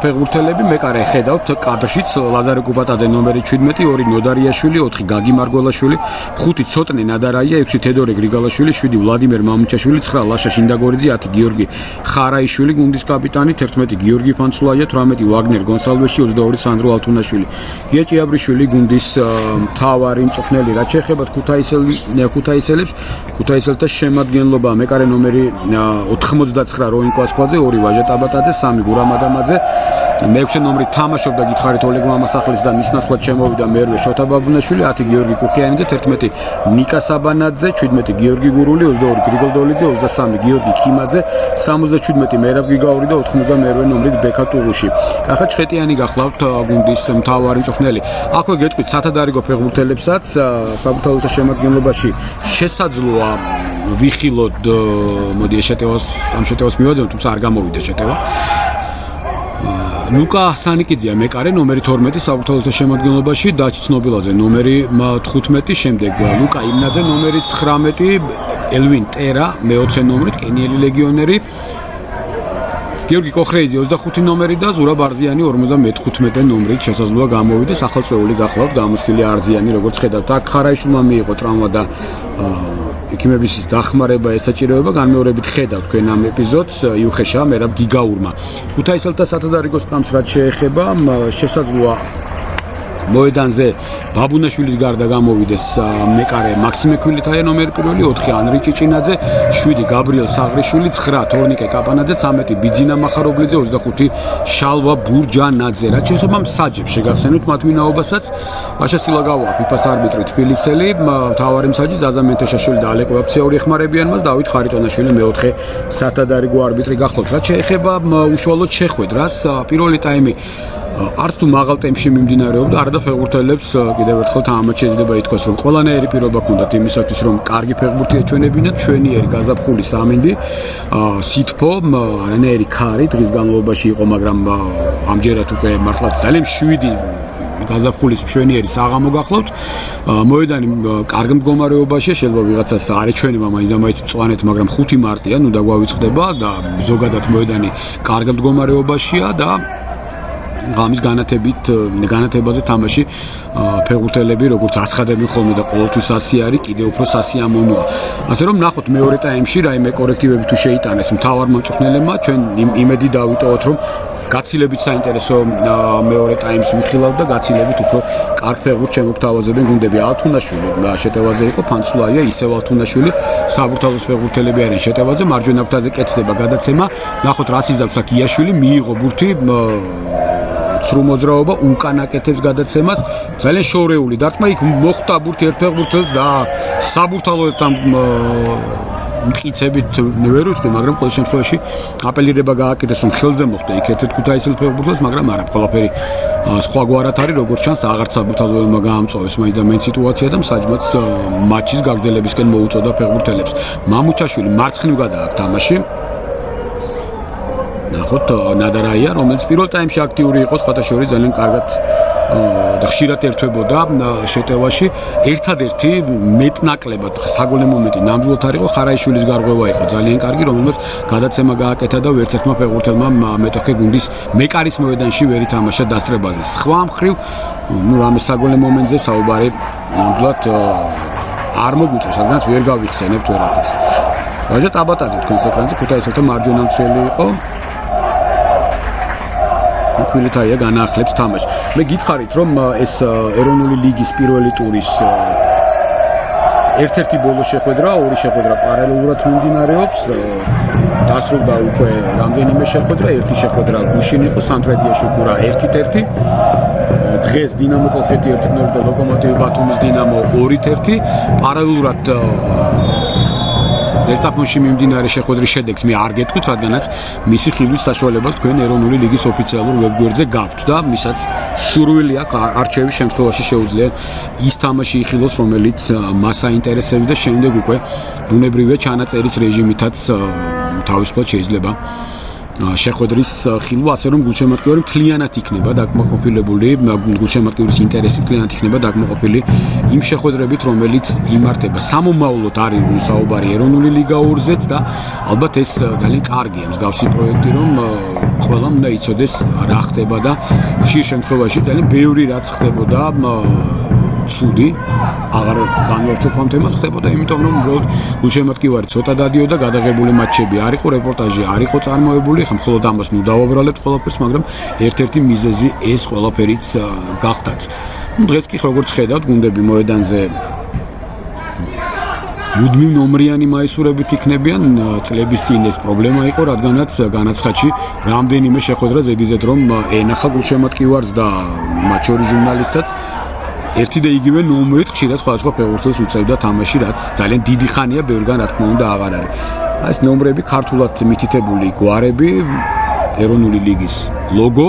ფეხბურთელები მეკარე ხედავთ კადრშიც ლაზარე კუპატაძე ნომერი 17 2 ნოდარიაშვილი 4 გაგი მარგველაშვილი 5 ცოტნე ნადარაია 6 თედორე გრიგალაშვილი 7 ვლადიმერ მამუჩაშვილი 9 ლაშა შინდაგორიძე 10 გიორგი ხარაიშვილი გუნდის კაპიტანი 11 გიორგი ფანცულაია 18 ვაგნერ გონსალვეში 22 სანდრო ალთუნაშვილი გია ჭიაბრიშვილი გუნდის მთავარი მწვრთნელი რაც შეეხება ქუთაისელებს ქუთაისელთა შემადგენლობა მეკარე ნომერი 99 როინკო ასხვაძე 2 ვაჟა ტაბატაძე 3 გურამადამაძე მე-6 ნომრით თამაშობდა გითხარით ოლეგ მამასახლის და მის ნაცვლად შემოვიდა მერვე შოთა ბაბუნაშვილი 10 გიორგი კუხიანიძე 11 ნიკა საბანაძე 17 გიორგი გურული 22 გრიგოლ დოლიძე 23 გიორგი ქიმაძე 77 მერაბ გიგაური და 91 ნომრით ბექა ტუღუში კახა ჭხეტიანი გახლავთ გუნდის მთავარი მწვრთნელი აქვე გეტყვით სათადარიგო ფეხბურთელებსაც საბურთალოთა შემადგენლობაში შესაძლოა ვიხილოთ მოდი ამ შეტევას მივაძებთ თუმცა არ გამოვიდა შეტევა ლუკა სანიკიძეა მეკარე ნომერი 12 საბურთალოთა შემადგენლობაში დაჩი ცნობილაძე ნომერი 15 შემდეგ ლუკა იმნაძე ნომერი 19 ელვინ ტერა მე-20 ნომრით კენიელი ლეგიონერი გიორგი კოხრეიძე 25 ნომერი და ზურა ბარზიანი 55 ნომრით შესაძლოა გამოვიდეს ახალწეული გახლავთ გამოცდილი არზიანი როგორც ხედავთ აქ ხარაიშვილმა მიიღო ტრავმა და ექიმების დახმარება ესაჭიროება განმეორებით ხედავთ თქვენ ამ ეპიზოდს იუხეშა მერაბ გიგაურმა ქუთაისელთა სათადარიგო სკამს რაც შეეხება შესაძლოა მოედანზე ბაბუნაშვილის გარდა გამოვიდეს მეკარე მაქსიმე ქვილითაია ნომერი პირველი 4 ანრი ჭიჭინაძე 7 გაბრიელ საღრიშვილი 9 თორნიკე კაპანაძე 13 ბიძინა მახარობლიძე 25 შალვა ბურჯანაძე რაც შეეხება მსაჯებს შეგახსენოთ მათ ვინაობასაც ვაშა სილაგავა ფიფას არბიტრი თბილისელი მთავარი მსაჯი ზაზა მენთეშაშვილი და ალეკო აფციური ეხმარებიან მას დავით ხარიტონაშვილი მე-4 სათადარიგო არბიტრი გახლავთ რაც შეეხება უშუალოდ შეხვედრას პირველი ტაიმი არც თუ მაღალ ტემპში მიმდინარეობდა, არადა ფეხბურთელებს კიდევ ერთხელ თამამად შეიძლება ითქვას, რომ ყველანაირი პირობა ჰქონდათ იმისათვის, რომ კარგი ფეხბურთი ეჩვენებინათ, ჩვენიერი გაზაფხული სამინდი, სითფო, არანაირი ქარი დღის განმავლობაში იყო, მაგრამ ამჯერად უკვე მართლაც ძალიან შვიდი გაზაფხულის მშვენიერი საღამო გახლავთ. მოედანი კარგ მდგომარეობაშია, შეიძლება ვიღაცას არ ეჩვენება მაინც მწვანეთ, მაგრამ 5 მარტია, ნუ დაგვავიწყდება და ზოგადად მოედანი კარგ მდგომარეობაშია და ამის განათებაზე თამაში ფეხბურთელები როგორც აცხადებენ ხოლმე და ყოველთვის ასე არის, კიდევ უფრო სასიამოვნოა. ასე რომ ნახოთ მეორე ტაიმში რაიმე კორექტივები თუ შეიტანეს მთავარ მომწვრთნელებმა, ჩვენ იმედი დავიტოვოთ, რომ გაცილებით საინტერესო მეორე ტაიმს ვიხილავ და გაცილებით უფრო კარგ ფეხბურთს შემოგთავაზებენ გუნდები. ალთუნაშვილი შეტევაზე იყო, ფანცულაია ისევ ალთუნაშვილი, საბურთალოს ფეხბურთელები არიან შეტევაზე, მარჯვენა ფრთაზე კეთდება გადაცემა. ნახოთ რა სიზავს აქ იაშვილი, მიიღო ბურთი ცრუ მოძრაობა, უკან აკეთებს გადაცემას, ძალიან შორეული დარტყმა, იქ მოხვდა ბურთი ერთ ფეხბურთელს და საბურთალოსთან მყიცებით ვერ ვიტყვი, მაგრამ ყოველ შემთხვევაში აპელირება გააკეთეს, რომ ხელზე მოხვდა იქ ერთ-ერთ ქუთაისელ ფეხბურთელს, მაგრამ არა, ყველაფერი სხვაგვარად არის, როგორც ჩანს, აღარც საბურთალოელმა გაამწოვეს მაინც სიტუაცია და მსაჯმაც მატჩის გაგრძელებისკენ მოუწოდა ფეხბურთელებს. მამუჩაშვილი მარცხნივ გადააქვს თამაში. ნახოთ ნადარაია, რომელიც პირველ ტაიმში აქტიური იყო, სხვათა შორის ძალიან კარგად და ხშირად ერთვებოდა შეტევაში. ერთადერთი მეტნაკლებად საგოლე მომენტი ნამდვილად არ იყო, ხარაიშვილის გარღვევა იყო ძალიან კარგი, რომელმაც გადაცემა გააკეთა და ვერც ერთმა ფეხბურთელმა მეტოქე გუნდის მეკარის მოედანში ვერ ითამაშა დასწრებაზე. სხვა მხრივ, რამე საგოლე მომენტზე საუბარი ნამდვილად არ მოგვიწევს, რადგანაც ვერ გავიხსენებთ ვერაფერს. ვაჟა ტაბატაძე თქვენს ეკრანზე ქუთაისელთა მარჯვენა მცველი იყო. ქვილითაია განაახლებს თამაშს. მე გითხარით, რომ ეს ეროვნული ლიგის პირველი ტურის ერთ-ერთი ბოლო შეხვედრა, ორი შეხვედრა პარალელურად მიმდინარეობს. დასრულდა უკვე რამდენიმე შეხვედრა, ერთი შეხვედრა გუშინ იყო, სანტრედიაში უკურა 1-1. დღეს დინამო კოლხეთი 1-0 და ლოკომოტივი ბათუმის დინამო 2-1. პარალელურად ზესტაფონში მიმდინარე შეხვედრის შედეგს მე არ გეტყვით, რადგანაც მისი ხილვის საშუალებას თქვენ ეროვნული ლიგის ოფიციალურ ვებგვერდზე გაქვთ და მისაც სურვილი აქვს არჩევის შემთხვევაში შეუძლია ის თამაში იხილოს, რომელიც მას აინტერესებს და შემდეგ უკვე ბუნებრივია ჩანაწერის რეჟიმითაც თავისუფლად შეიძლება შეხვედრის ხილვა, ასე რომ გულშემატკივარი მთლიანად იქნება დაკმაყოფილებული, გულშემატკივრის ინტერესი მთლიანად იქნება დაკმაყოფილი იმ შეხვედრებით, რომელიც იმართება. სამომავლოდ არის საუბარი ეროვნული ლიგა 2-ზეც და ალბათ ეს ძალიან კარგია მსგავსი პროექტი, რომ ყველამ უნდა იცოდეს რა ხდება და ხშირ შემთხვევაში ძალიან ბევრი რაც ხდებოდა ცუდი აღარ განვავრცელებ ამ თემას, ხდებოდა იმიტომ, რომ უბრალოდ გულშემატკივარი ცოტა დადიოდა, გადაღებული მატჩები არ იყო, რეპორტაჟი არ იყო წარმოებული, ხა მხოლოდ ამას ნუ დავაბრალებთ ყველაფერს, მაგრამ ერთ-ერთი მიზეზი ეს ყველაფერიც გახდათ. დღეს კი როგორც ხედავთ, გუნდები მოედანზე მუდმივ ნომრიანი მაისურებით იქნებიან, წლების წინ ეს პრობლემა იყო, რადგანაც განაცხადში რამდენიმე შეხვედრა ზედიზედ რომ ენახა გულშემატკივარს და მათ შორის ჟურნალისტსაც ერთი და იგივე ნომრით ხშირად სხვადასხვა ფეხბურთელს უწევდა თამაში, რაც ძალიან დიდი ხანია ბევრგან რა თქმა უნდა აღარ არის. ეს ნომრები ქართულად მითითებული გვარები, ეროვნული ლიგის ლოგო,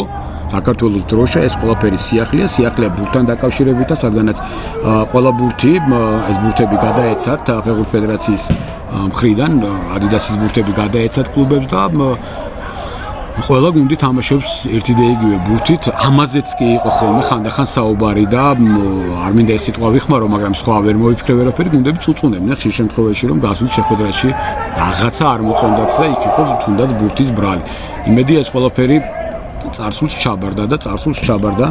საქართველოს დროშა, ეს ყველაფერი სიახლეა ბურთთან დაკავშირებითაც, რადგანაც ყველა ბურთი, ეს ბურთები გადაეცათ ფეხბურთ ფედერაციის მხრიდან, ადიდასის ბურთები გადაეცათ კლუბებს და ყველა გუნდი თამაშობს ერთი და იგივე ბურთით, ამაზეც კი იყო ხოლმე ხანდახან საუბარი და არ მინდა ეს სიტყვა ვიხმარო, მაგრამ სხვა ვერ მოიფიქრე ვერაფერი, გუნდები წუწუნებდნენ ხშირ შემთხვევაში, რომ გასულ შეხვედრაში რაღაცა არ მოწონდათ და იქ იყო თუნდაც ბურთის ბრალი. იმედია ეს ყველაფერი წარსულს ჩაბარდა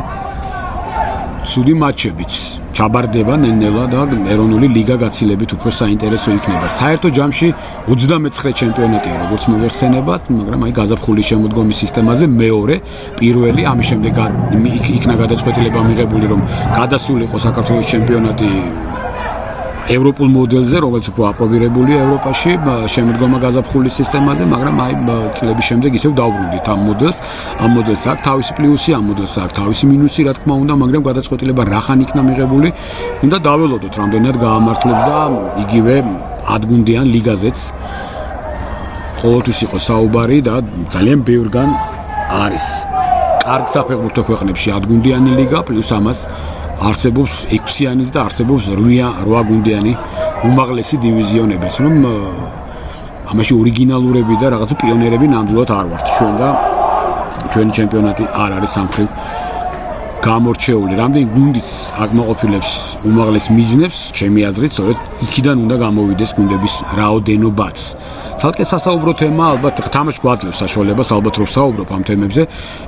ცუდი მატჩებით. ჩაბარდება ნელ-ნელა და ეროვნული ლიგა გაცილებით უფრო საინტერესო იქნება. საერთო ჯამში 29 ჩემპიონატია, როგორც მოგეხსენებათ, მაგრამ აი გაზაფხულის შემოდგომის სისტემაზე მეორე, პირველი, ამის შემდეგ იქნა გადაწყვეტილება მიღებული, რომ გადასულიყო საქართველოს ჩემპიონატი ევროპულ მოდელზე, რომელიც უფრო აპრობირებულია ევროპაში, შემოდგომა გაზაფხულის სისტემაზე, მაგრამ აი წლების შემდეგ ისევ დავბრუნდით ამ მოდელს. ამ მოდელს აქვს თავისი პლუსი, ამ მოდელს აქვს თავისი მინუსი, რა თქმა უნდა, მაგრამ გადაწყვეტილება რახან იქნა მიღებული, უნდა დაველოდოთ, რამდენად გაამართლებს და იგივე ადგუნდიან ლიგაზეც ყოველთვის იყო საუბარი და ძალიან ბევრგან არის. კარგ საფეხბურთო ქვეყნებში ადგუნდიანი ლიგა, პლუს ამას არსებობს 6-იანიც და არსებობს 8 გუნდიანი უმაღლესი დივიზიონებიც, რომ ამაში ორიგინალურები და რაღაც პიონერები ნამდვილად არ ვართ. ჩვენ და ჩვენი ჩემპიონატი არ არის სამხრეთ გამორჩეული. რამდენი გუნდიც აკმაყოფილებს უმაღლეს მიზნებს, ჩემი აზრით, სწორედ იქიდან უნდა გამოვიდეს გუნდების რაოდენობაც. ცალკე სასაუბრო თემა, ალბათ თამაში გვაძლევს საშუალებას, ალბათ რომ საუბრობ ამ თემებზე,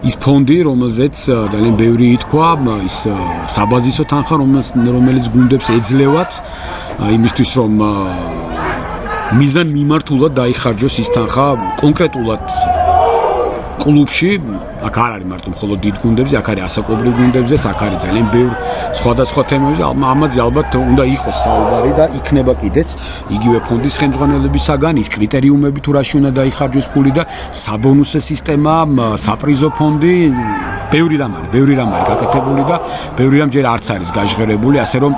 ის ფონდი, რომელზეც ძალიან ბევრი ითქვა, ის საბაზისო თანხა, რომელიც გუნდებს ეძლევათ იმისთვის, რომ მიზან მიმართულად დაიხარჯოს ის თანხა კონკრეტულად კლუბში, აქ არ არის მარტო მხოლოდ დიდ გუნდებზე, აქ არის ასაკობრივ გუნდებზეც, აქ არის ძალიან ბევრ სხვადასხვა თემებზე, ამაზე ალბათ უნდა იყოს საუბარი და იქნება კიდეც იგივე ფონდის ხელმძღვანელებისაგან ის კრიტერიუმები თუ რაში უნდა დაიხარჯოს ფული და საბონუსე სისტემა, საპრიზო ფონდი, ბევრი რამ არის გაკეთებული და ბევრი რამ ჯერ არც არის გაჟღერებული, ასე რომ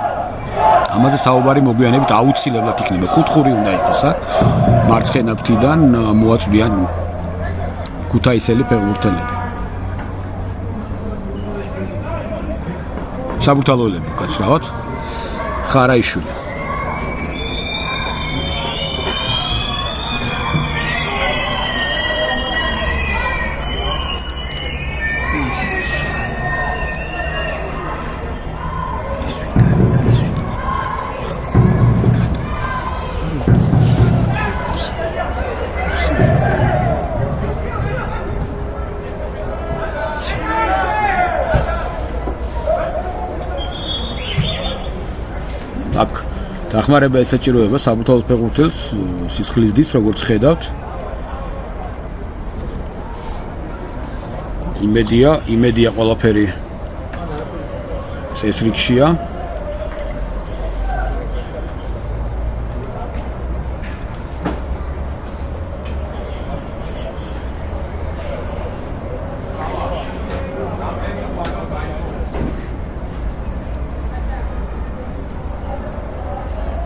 ამაზე საუბარი მოგვიანებით აუცილებლად იქნება. კუთხური უნდა იყოს აქ მარცხენა ფრთიდან მოაწვდიან ქუთაისელი ფეხბურთელები. საბურთალოელები გაცრავად ხარაიშვილი. აქ დახმარება ესაჭიროება საბურთალოს ფეხბურთელს სისხლისდის როგორც ხედავთ. იმედია ყველაფერი წესრიგშია.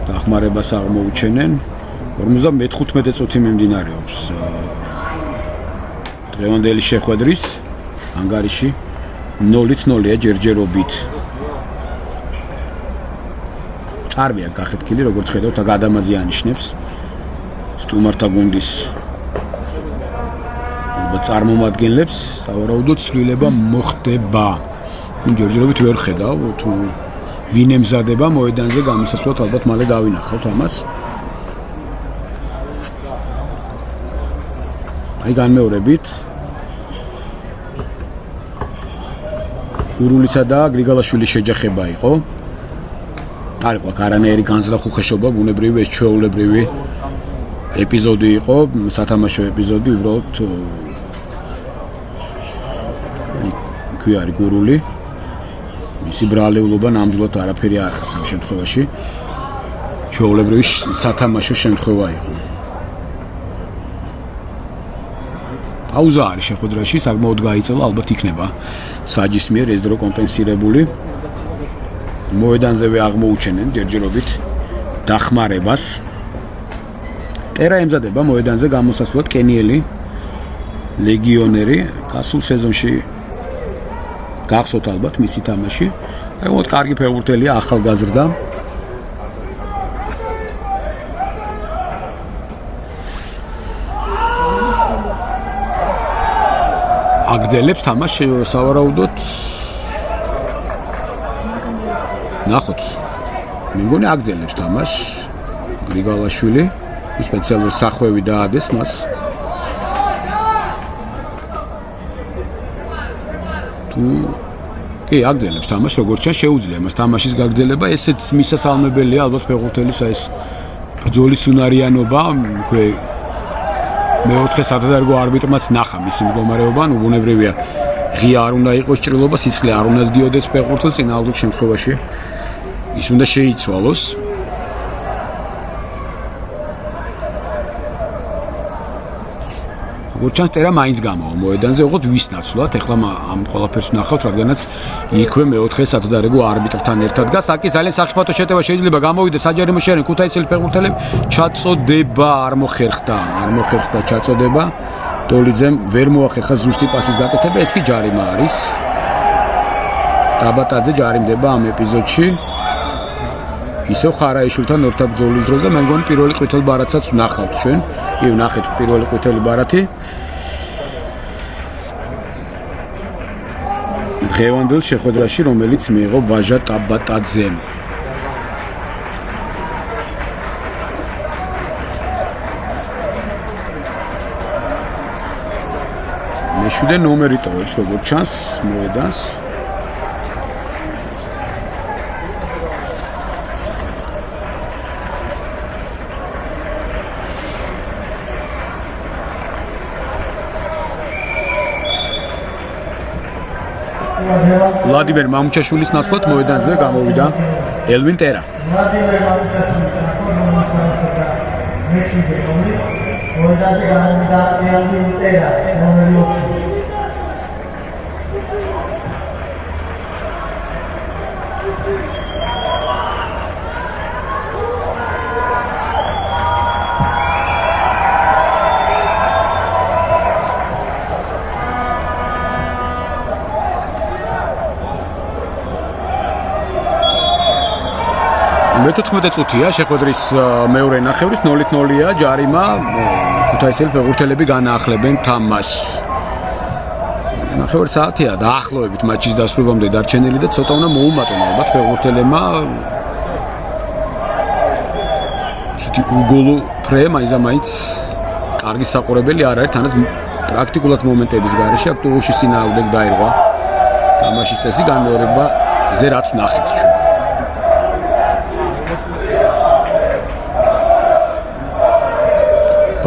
დახმარებას აღმოუჩენენ 55 წუთი მიმდინარეობს დღევანდელი შეხვედრის ანგარიში 0-0-ია ჯერჯერობით წარბია გახეთქილი როგორც ხედავთ აქ ადამაძე ანიშნებს სტუმართა გუნდის წარმომადგენლებს სავარაუდოდ ცვლილება მოხდება ჯერჯერობით ვერ ხედავ თუ ვინ ემზადება მოედანზე გამოსასვლელად ალბათ მალე დავინახავთ ამას. აი განმეორებით გურულისა და გრიგალაშვილის შეჯახება იყო. არ იყო არანაირი განზრახუხეშობა, ბუნებრივი ეს ჩვეულებრივი ეპიზოდი იყო, სათამაშო ეპიზოდი, უბრალოდ კი არის გურული. ისი ბრალეულობა ნამდვილად არაფერი არ არის ამ შემთხვევაში. ჩვეულებრივი სათამაშო შემთხვევა იყო. პაუზა არის შეხვედრაში, საკმაოდ გაიწელა, ალბათ იქნება საჯის მიერ ეს დრო კომპენსირებული. მოედანზევე აღმოუჩენენ ჯერჯერობით დახმარებას. ტერა ემზადება მოედანზე გამოსასვლელად კენიელი ლეგიონერი გასულ სეზონში გახსოვთ ალბათ მისი თამაში. აი მოდ კარგი ფეხბურთელია, ახალგაზრდა. აგრძელებს თამაში სავარაუდოდ. ნახოთ. მე მგონი აგრძელებს თამაში გრიგალაშვილი. სპეციალური სახვევი დაადეს მას. კი, აგრძელებს თამაში, როგორც ჩანს, შეუძლია მას თამაშის გაგრძელება, ესეც მისასალმებელია ალბათ ფეხბურთელის ეს ბრძოლის უნარიანობა, მეოთხე სადადარგო არბიტრმაც ნახა მისი მდგომარეობა, ბუნებრივია, ღია არ უნდა იყოს ჭრილობა, სისხლი არ უნდა ზდიოდეს ფეხბურთელს, წინააღმდეგ შემთხვევაში ის უნდა შეიცვალოს. როგორც ჩანს, ტერა მაინც გამოვა მოედანზე, ოღონდ ვის ნაცვლად, ეხლა ამ ყველაფერს ნახავთ, რადგანაც იქვე მეოთხე სადადარგო არბიტრთან ერთად დგას. აკი ძალიან სახიფათო შეტევა შეიძლება გამოვიდეს საჯარიმო შერენ ქუთაისელი ფეხბურთელები ჩაწოდება არ მოხერხდა ჩაწოდება. დოლიძემ ვერ მოახერხა ზუსტი პასის გაკეთება, ეს კი ჯარიმა არის. ტაბატაძე ჯარიმდება ამ ეპიზოდში. ისევ ხარაიშვილთან ორთაბ ბრძოლის დროს და მე მგონი პირველი ყვითელი ბარათსაც ვნახავთ ჩვენ. კი, ვნახეთ პირველი ყვითელი ბარათი. დღევანდელ შეხვედრაში, რომელიც მიიღო ვაჟა ტაბატაძემ. მეშვიდე ნომერი ტოვებს, როგორც ჩანს, მოედანს. ვლადიმერ მამუჩაშვილის ნაცვლად მოედანზე გამოვიდა ელვინ ტერა. მე-14 წუთია შეხვედრის მეორე ნახევრის 0-0-ია ჯარიმა ქუთაისელი ფეხბურთელები განაახლებენ თამაშს. ნახევარ საათია დაახლოებით მატჩის დასრულებამდე დარჩენილი და ცოტა უნდა მოუმატონ ალბათ ფეხბურთელებმა. ცოტა უგოლო ფრე მაინც კარგი საყურებელი არ არის, თანაც პრაქტიკულად მომენტების გარეშე აქტუალში წინააღმდეგ დაირღვა თამაშის წესი განმეორებაზე რაც ნახეთ ჩვენ.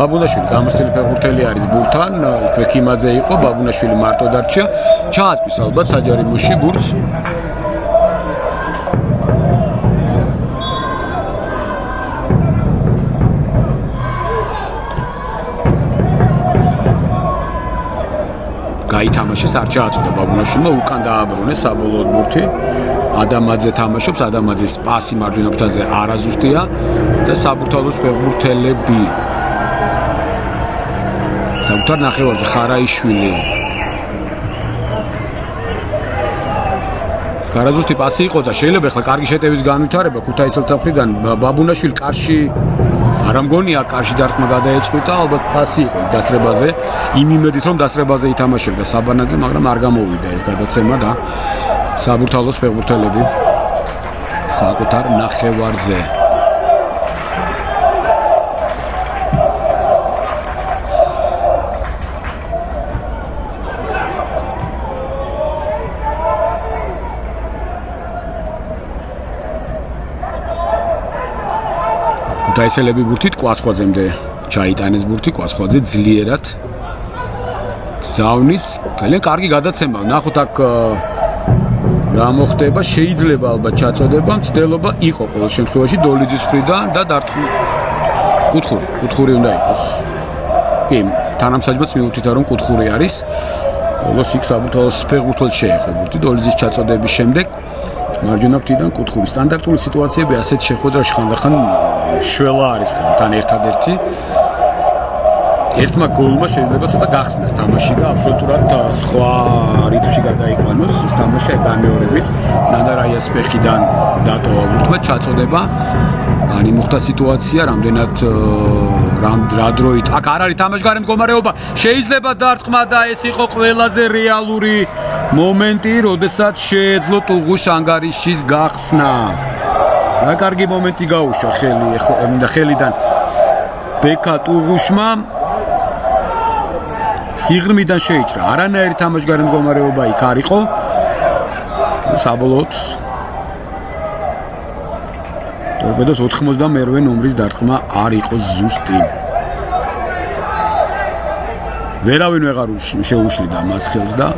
ბაბუნაშვილი გამოსტილი ფეხბურთელი არის ბურთთან, იქვე ქიმაძე იყო, ბაბუნაშვილი მარტო დარჩა, ჩააწვის ალბათ საჯარიმოში ბურთს. გაითამაშეს, არ ჩააწოდა ბაბუნაშვილმა, უკან დააბრუნეს საბოლოოდ ბურთი. ადამაძე თამაშობს, ადამაძის პასი მარჯვენა ფრთაზე არაზუსტია და საბურთალოს ფეხბურთელები საკუთარ ნახევარზე ხარაიშვილი. გარაზუსტი პასი იყო და შეიძლება ახლა კარგი შეტევის განვითარება ქუთაისელთა მხრიდან ბაბუნაშვილი კარში არ ამგონია კარში დარტყმა გადაეწყვიტა, ალბათ პასი იყო დასრებაზე, იმ იმედით რომ დასრებაზე ითამაშებდა საბანაძე, მაგრამ არ გამოვიდა ეს გადაცემა და საბურთალოს ფეხბურთელები საკუთარ ნახევარზე. ქუთაისელები ბურთით კვასხვაძემდე ჩაიტანეს ბურთი, კვასხვაძე ძლიერად გზავნის, ძალიან კარგი გადაცემა. ნახოთ აქ რა მოხდება, შეიძლება ალბათ ჩაწოდება, მცდელობა იყო ყოველ შემთხვევაში დოლიძის მხრიდან და დარტყმა კუთხური უნდა იყოს. კი, თანამსაჯმაც მიუთითა რომ კუთხური არის. ბოლოს იქ საბურთალოს ფეხბურთელს შეეხო ბურთი დოლიძის ჩაწოდების შემდეგ. მარჯვენა ფრთიდან კუთხური სტანდარტული სიტუაციები ასეთ შეხვედრაში ხანდახან შველა არის ხან ერთადერთი. ერთმა გოლმა შეიძლება ცოტა გახსნას თამაში და აბსოლუტურად სხვა რიტმში გადაიყვანოს ეს თამაში განმეორებით. ნანდარაიას ფეხიდან დატოვა ბურთმა ჩაწოდება. განიმუხტა სიტუაცია, რამდენად რა დროით. აქ არ არის თამაშგარე მდგომარეობა. შეიძლება დარტყმა და ეს იყო ყველაზე რეალური მომენტი, როდესაც შეეძლო ტუღუს ანგარიშის გახსნა. რა კარგი მომენტი გაუშვა ხელიდან ბექა ტუღუშმა. სიღრმიდან შეიჭრა. არანაირი თამაშგარე მდგომარეობა იქ არ იყო. საბოლოოდ ტორპედოს 98 ნომრის დარტყმა არ იყო ზუსტი. ვერავინ ვეღარ შეუშლიდა მას ხელს და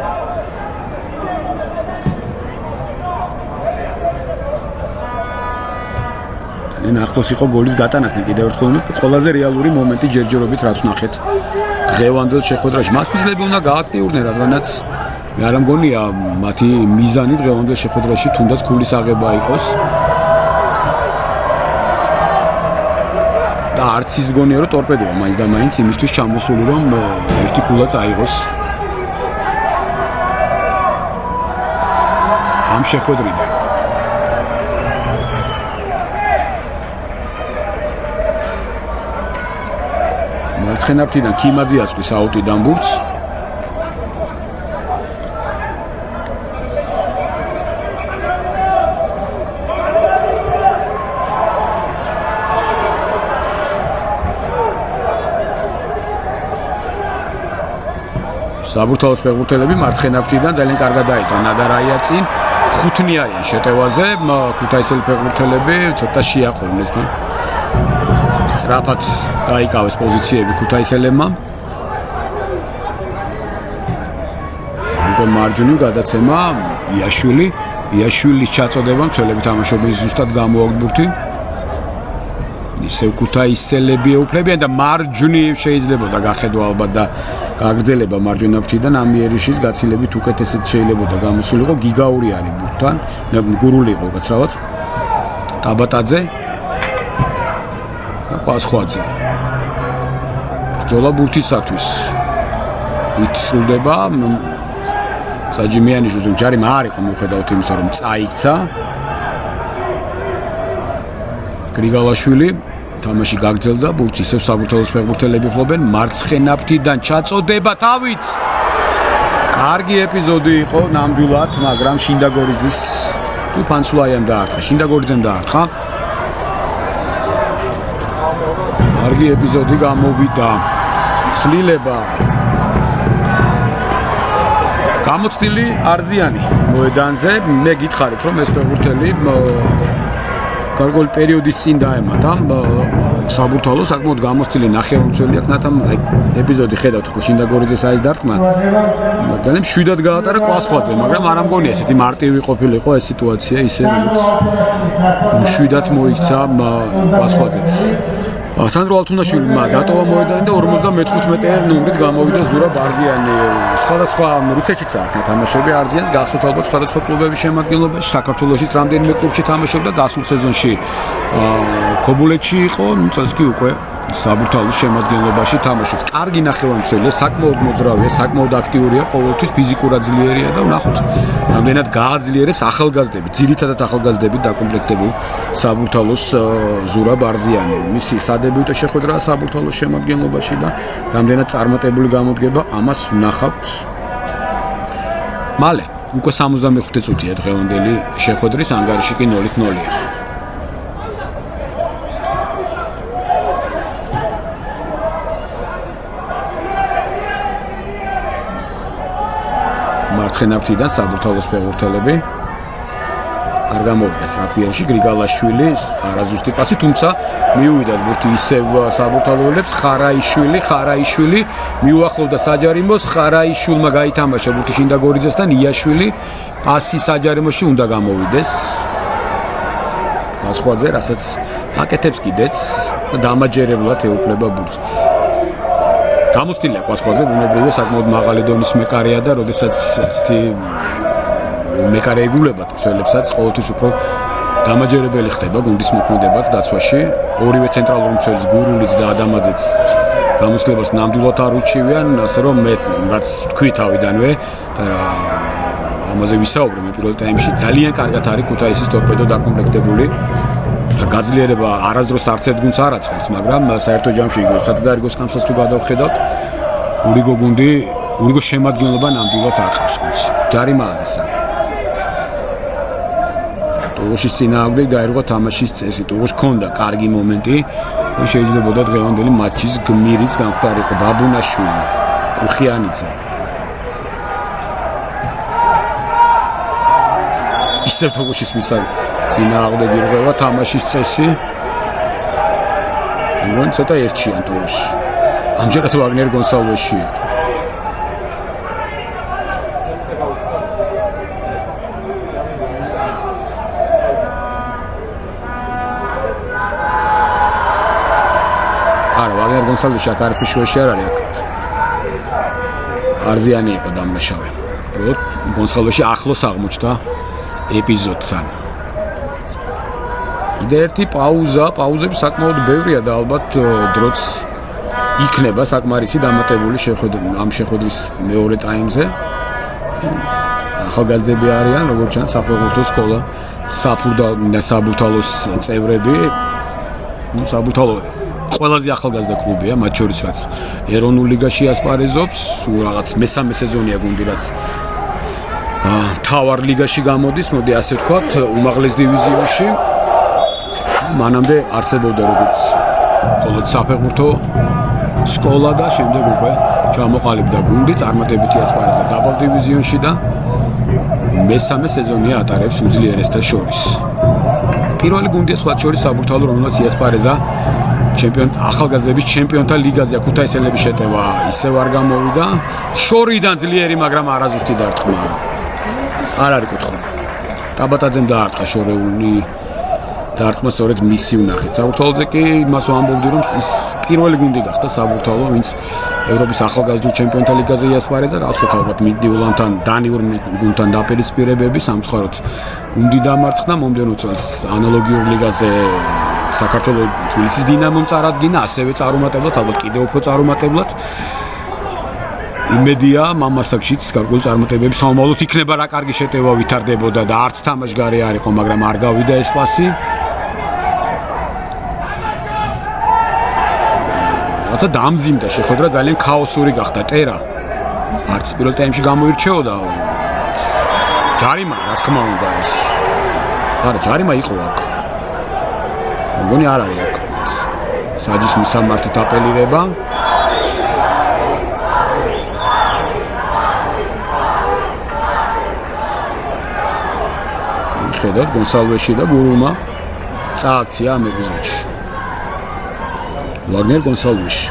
ახლოს იყო გოლის გატანასთან. კიდევ ერთხელ ყველაზე რეალური მომენტი ჯერჯერობით რაც ნახეთ დღევანდელ შეხვედრაში. მასპინძლები უნდა გააქტიურდნენ, რადგანაც მე არ მგონია მათი მიზანი დღევანდელ შეხვედრაში თუნდაც ქულის აღება იყოს. და არც ის მგონია რომ ტორპედოა მაინც და მაინც იმისთვის ჩამოსული რომ ერთი ქულა წაიღოს ამ შეხვედრიდან. მარცხენა ფრთიდან ქიმაძე აწვის აუტიდან ბურთს. საბურთალოს ფეხბურთელები მარცხენა ფრთიდან ძალიან კარგად დაიწყო. ნადარაია წინ 5 არიან შეტევაზე, ქუთაისელი ფეხბურთელები ცოტა შეაყოვნეს და სწრაფად დაიკავეს პოზიციები ქუთაისელებმა. უკვე მარჯვნივ გადაცემა იაშვილის ჩაწოდება მცველები თამაშობენ ზუსტად გამოაქვთ ბურთი ისევ ქუთაისელები ეუფლებიან და მარჯვნივ შეიძლება გახედო ალბათ და გაგრძელება მარჯვენა ფრთიდან ამიერიშის გაცილებით უკეთესად შეიძლება გამოსულიყო გიგაური არის ბურთთან გურული იყო უკაცრავად ტაბატაძე და კვასხვაძე ბრძოლა ბურთისათვის ვით სრულდება საჯიმიანიშვილს ჯარი არ იყო მიუხედავად იმისა რომ წაიქცა გრიგალაშვილი თამაში გაგრძელდა ბურთს ისევ საბურთალოს ფეხბურთელები ფლობენ მარცხენა ფრთიდან ჩაწოდება თავით კარგი ეპიზოდი იყო ნამდვილად მაგრამ შინდაგორიძის თუ ფანსულაიამ დაარტყა შინდაგორიძემ დაარტყა კარგი ეპიზოდი გამოვიდა ცვლილება გამოცდილი არზიანი მოედანზე მე გითხარით რომ ეს ფეხბურთელი გარკვეული პერიოდის წინ დაემატა საბურთალო საკმაოდ გამოცდილი ნახევარმცველი აქვს ნათამ ეპიზოდი ხედავთ ხო შინდაგორიძეს არის დარტყმა ძალიან მშვიდად გაატარა კვასხვაძე მაგრამ არ ამგონია ესეთი მარტივი ყოფილიყო ეს სიტუაცია ისე როგორც მშვიდად მოიქცა კვასხვაძე სანდრო ალთუნაშვილმა დატოვა მოედანი და 54 ნომრით გამოვიდა ზურა ბარზიანი სხვადასხვა რუსეთშიც აქვს თამაშები არზიანს გახსოვთ ალბათ სხვადასხვა კლუბების შემადგენლობაში საქართველოშიც რამდენიმე კლუბში თამაშობდა გასულ სეზონში ქობულეთში იყო წელს კი უკვე საბურთალოს შემადგენლობაში თამაშობს კარგი ნახევარმცველია საკმაოდ მოძრავია საკმაოდ აქტიურია ყოველთვის ფიზიკურად ძლიერია და ვნახოთ რამდენად გააძლიერებს ახალგაზრდები ძირითადად ახალგაზრდები დაკომპლექტებულ საბურთალოს ზურა ბარზიანი მისი სადებიუტო შეხვედრა საბურთალოს შემადგენლობაში და რამდენად წარმატებული გამოდგება ამას ვნახავთ მალე უკვე 65 წუთია დღევანდელი შეხვედრის ანგარიში კი 0-0-ია მარცხენა ფრთიდან საბურთალოს ფეხბურთელები არ გამოვიდა სტრაფიერში გრიგალაშვილი არაზუსტი პასი თუმცა მიუვიდა ბურთი ისევ საბურთალოელებს ხარაიშვილი მიუახლოვდა საჯარიმოს ხარაიშვილმა გაითამაშა ბურთი შინდაგორიძესთან იაშვილი პასი საჯარიმოში უნდა გამოვიდეს კვასხვაძე რასაც აკეთებს კიდეც დამაჯერებლად ეუფლება ბურთს გამოცდილია კვასხვაძე ბუნებრივია საკმაოდ მაღალი დონის მეკარეა და როდესაც ასეთი მეკარე ეგულებათ მცველებსაც ყოველთვის უფრო დამაჯერებელი ხდება გუნდის მოქმედებაც დაცვაში ორივე ცენტრალური მცველის გურულიც და ადამაძეც გამოცდილებას ნამდვილად არ უჩივიან ასე რომ მე რაც თქვი თავიდანვე და ამაზე ვისაუბრე მე პირველ ტაიმში ძალიან კარგად არის ქუთაისის ტორპედო დაკომპლექტებული გაძლიერება არასდროს არც ერთ გუნდს არ აწყენს მაგრამ საერთო ჯამში სადარიგოს კამსას თუ გადავხედავთ ურიგოს შემადგენლობა ნამდვილად არ ხავს გუნდს ჯარიმა არის აქ ტურშის წინააღმდეგ დაერღვა თამაშის წესი ტურს ჰქონდა კარგი მომენტი და შეიძლებოდა დღევანდელი მატჩის გმირიც გამختارიყო ბაბუნაშვილი უხიანიძე ისევ ტურშის მისაღ წინააღმდეგ ირღვევა თამაშის წესი იგონ ცოტა ერთშიან ტურში ამჯერად ვაგნერ გონსალვესში ვაგნერ გონსალვესში აქ არაფერი შუაში არ არის აქ არზიანი იყო დამნაშავე უბრალოდ გონსალვესში ახლოს აღმოჩნდა ეპიზოდთან კიდე ერთი პაუზები საკმაოდ ბევრია და ალბათ დროც იქნება საკმარისი დამატებული ამ შეხვედრის მეორე ტაიმზე ახალგაზრდები არიან როგორც ჩანს საფეხბურთო სკოლა საბურთალოს წევრები საბურთალო ყველაზე ახალგაზრდა კლუბია მათ შორის რაც ეროვნულ ლიგაში ასპარეზობს რაღაც მესამე სეზონია გუნდი რაც თავარ ლიგაში გამოდის მოდი ასე ვთქვათ უმაღლეს დივიზიონში მანამდე არსებობდა როგორც მხოლოდ საფეხბურთო სკოლა და შემდეგ უკვე ჩამოყალიბდა გუნდი წარმატებითი ასპარეზა დაბალ დივიზიონში და მესამე სეზონია ატარებს უძლიერესთა შორის პირველი გუნდია სხვა შორის საბურთალო რომელსაც იასპარეზა ახალგაზრდების ჩემპიონთა ლიგაზე ქუთაისელების შეტევა ისევ არ გამოვიდა. შორიდან ძლიერი, მაგრამ არაზუსტი დარტყმა. არ არის კუთხე. ტაბატაძემ დაარტყა შორეული დარტყმა სწორედ მისი უნახეთ. საბურთალოზე კი იმას ვამბობდი, რომ ის პირველი გუნდი გახდა საბურთალო, ვინც ევროპის ახალგაზრდულ ჩემპიონთა ლიგაზე იასპარეზა. გახსოვთ ალბათ მიდიულანთან დანიურ გუნდთან დაპირისპირებები, სამწუხაროდ გუნდი დამარცხდა. მომდევნო წელს ანალოგიურ ლიგაზე საქართველოს თბილისის დინამომ წარადგინა, ასევე წარუმატებლად, ალბათ კიდევ უფრო წარუმატებლად. იმედია მამასაკშიც გარკვეული წარმატებები სამომავლოდ იქნება, რა კარგი შეტევა ვითარდებოდა და არც თამაშგარე არ იყო, მაგრამ არ გავიდა ეს პასი. რაცა დამძიმდა შეხვედრა, ძალიან ქაოსური გახდა. ტერა არც პირველ ტაიმში გამოირჩეოდა. ჯარიმა, რა თქმა უნდა, ეს. არა, ჯარიმა იყო აქ. მგონი არ არის აქ. საჯის მისამართით აპელირება. ხედავთ გონსალვესში და გურულმა წააქცია ამ ეპიზოდში. ვაგნერ გონსალვესში.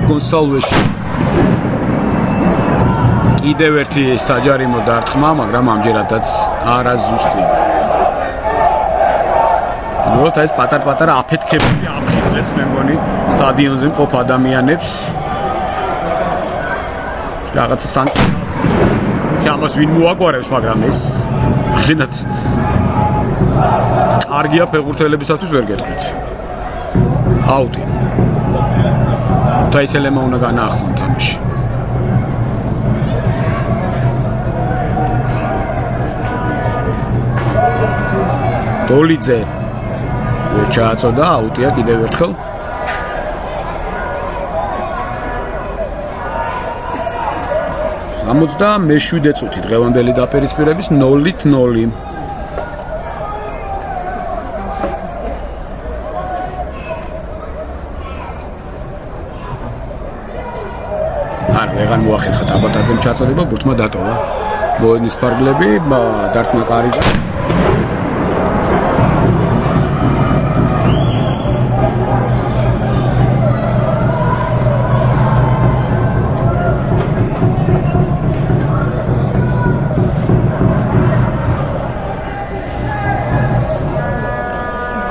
გონსალვესში კიდევ ერთი საჯარიმო დარტყმა, მაგრამ ამჯერადაც არაზუსტი. უბრალოდ ეს პატარ-პატარა აფეთქებული აფხიზნებს მე მგონი სტადიონზე მყოფ ადამიანებს. რაღაცა სანკცია ამას ვინ მოაგვარებს, მაგრამ ეს აღინათ კარგია ფეხბურთელებისათვის ვერ გეტყვით. აუტი. ქუთაისელებმა უნდა განაახლონ თამაში. დოლიძე ვერ ჩააწოდა, აუტია კიდევ ერთხელ. სამოცდა მეშვიდე წუთი დღევანდელი დაპირისპირების 0-0. ვეღარ მოახერხა ტაბატაძემ ჩაწოდება, ბურთმა დატოვა. მოედნის ფარგლები, დარტყმა კარიგა.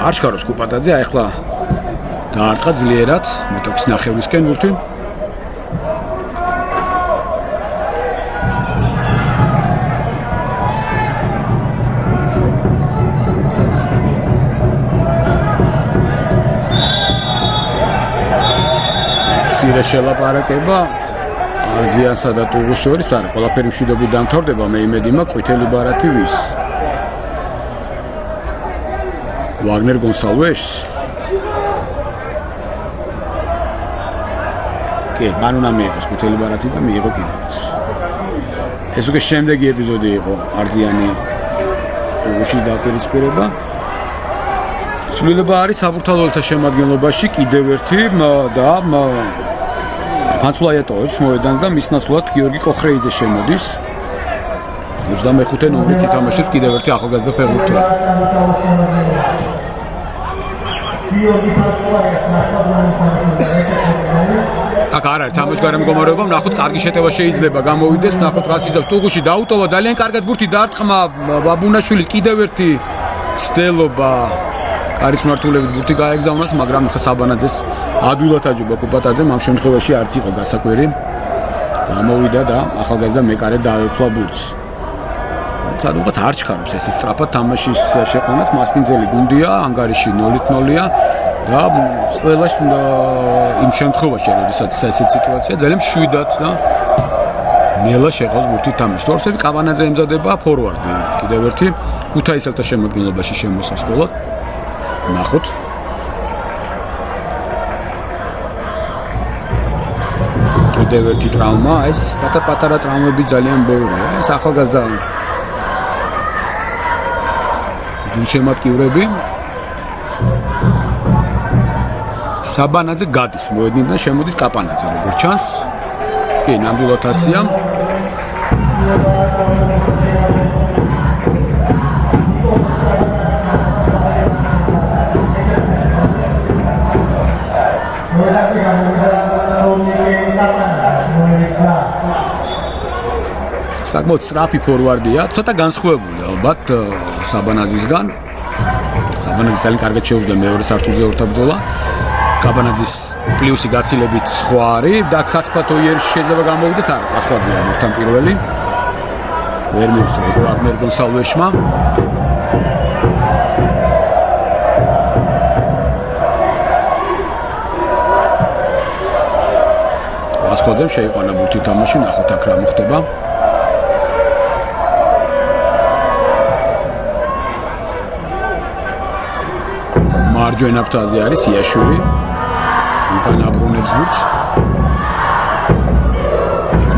არჩქაროს კუპატაძე, ახლა დაარტყა ძლიერად, მეტოქის ნახევრისკენ ბურთი. შელაპარაკება არზიანსა და ტუღუს შორის არა, ყველაფერი მშვიდობით დამთავრდება, მე იმედი მაქვს, ყვითელი ბარათი ვის. ვაგნერ გონსალვესს. კი, მან უნდა მიიღოს ყვითელი ბარათი და მიიღო კიდეც. ეს უკვე შემდეგი ეპიზოდი იყო, არზიანი ტუღუსის დაპირისპირება. სულელება არის საბურთალოელთა შემადგენლობაში კიდევ ერთი და ფანცულაიატოვებს მოედანს და მის ნაცვლად გიორგი კოხრეიძე შემოდის. 25 ნომრით ითამაშებს კიდევ ერთი ახალგაზრდა ფეხბურთელი. აქ არ არის თამაშგარე მდგომარეობა, ნახოთ კარგი შეტევა შეიძლება გამოვიდეს, ნახოთ რას იზავს ტუღუში დაუტოვა, ძალიან კარგად ბურთი დარტყმა, ბაბუნაშვილის კიდევ ერთი ცდელობა. არის მართულებით ბურთი გაეგზავნათ, მაგრამ ხა საბანაძეს ადვილად აჯობა კუპატაძემ, ამ შემთხვევაში არც იყო გასაკვირი. გამოვიდა და ახალგაზრდა მეკარე დაეუფლა ბურთს. სადღაც არ ჩქარობს ეს სწრაფად თამაშის შეყვანას, მასპინძელი გუნდია, ანგარიში 0-0-ია და ყველა იმ შემთხვევაში, როდესაც ეს სიტუაცია ძალიან მშვიდად და ნელა შეყავს ბურთით თამაშს. თორსები კაბანაძე ემზადება ფორვარდი, კიდევ ერთი ქუთაისელთა შემადგენლობაში შემოსასვლელად. ნახოთ. კიდევ ერთი ტრავმა, ეს პატარა ტრავმები ძალიან ბევრია, ეს ახალგაზრდა გულშემატკივრები საბანაძე გადის მოედნიდან შემოდის კაპანაძე როგორც ჩანს. კი, ნამდვილად ასია. საკმაოდ სწრაფი ფორვარდია, ცოტა განსხვავებული ალბათ საბანაძისგან. საბანაძის ძალიან კარგად შეუძლია მეორე სართულზე ორთაბრძოლა. კაპანაძის პლუსი გაცილებით სხვა არის და საფრთხო იერში შეიძლება გამოვიდეს არა პასხვაძეა მურთან პირველი ვერ მიუსწრე ვაგნერ გონსალვესმა პასხვაძემ შეიყვანა ბურთი თამაში ნახოთ აქ რა მოხდება მარჯვენა ფრთაზე არის იაშვილი უკან აბრუნებს ბურთს.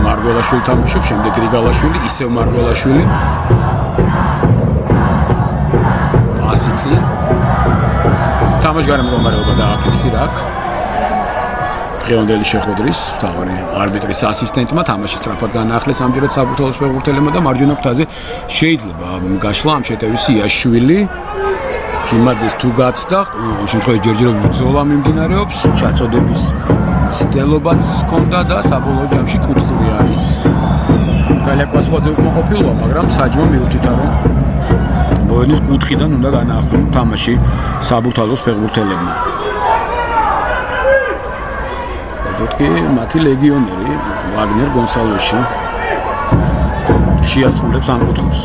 მარგველაშვილი თამაშობს, შემდეგ გრიგალაშვილი, ისევ მარგველაშვილი. პასი წინ. თამაშგარე მდგომარეობა დააფიქსირა აქ. დღევანდელი შეხვედრის მთავარი არბიტრის ასისტენტმა თამაში სწრაფად განაახლეს ამჯერად საბურთალოს ფეხბურთელებმა და მარჯვენა ფრთაზე შეიძლება გაშლა ამ შეტევის იაშვილი. იმაძეს თუ გაცდა, შემთხვევით ჯერჯერობით ბრძოლა მიმდინარეობს, ჩაწოდების ცდილობაც ჰქონდა და საბოლოო ჯამში კუთხური არის. კალაკას ხოძე უკმაყოფილოა, მაგრამ საჯმა მიუთითა რომ მოედნის კუთხიდან უნდა განაახლოს თამაში საბურთალოს ფეხბურთელებმა. ზოგადად მათი ლეგიონერი ვაგნერ გონსალვესი შეასრულებს ამ კუთხურს.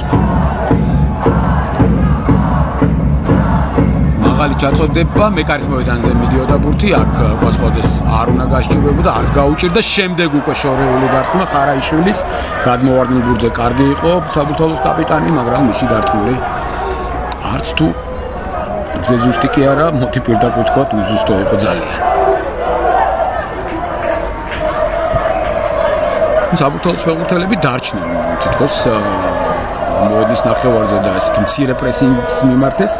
მაღალი ჩაწოდება მეკარის მოედანზე მიდიოდა ბურთი აქ კვასხოძეს არ უნდა გასჭირვებოდა არც გაუჭირდა შემდეგ უკვე შორეული დარტყმა ხარაიშვილის გადმოვარდნილ ბურთზე კარგი იყო საბურთალოს კაპიტანი მაგრამ მისი დარტყმული არც თუ ზე ზუსტი კი არა მოდი პირდაპირ ვთქვათ უზუსტო იყო ძალიან საბურთალოს ფეხბურთელები დარჩნენ თითქოს მოედნის ნახევარზე და ესეთი მცირე პრესინგს მიმართეს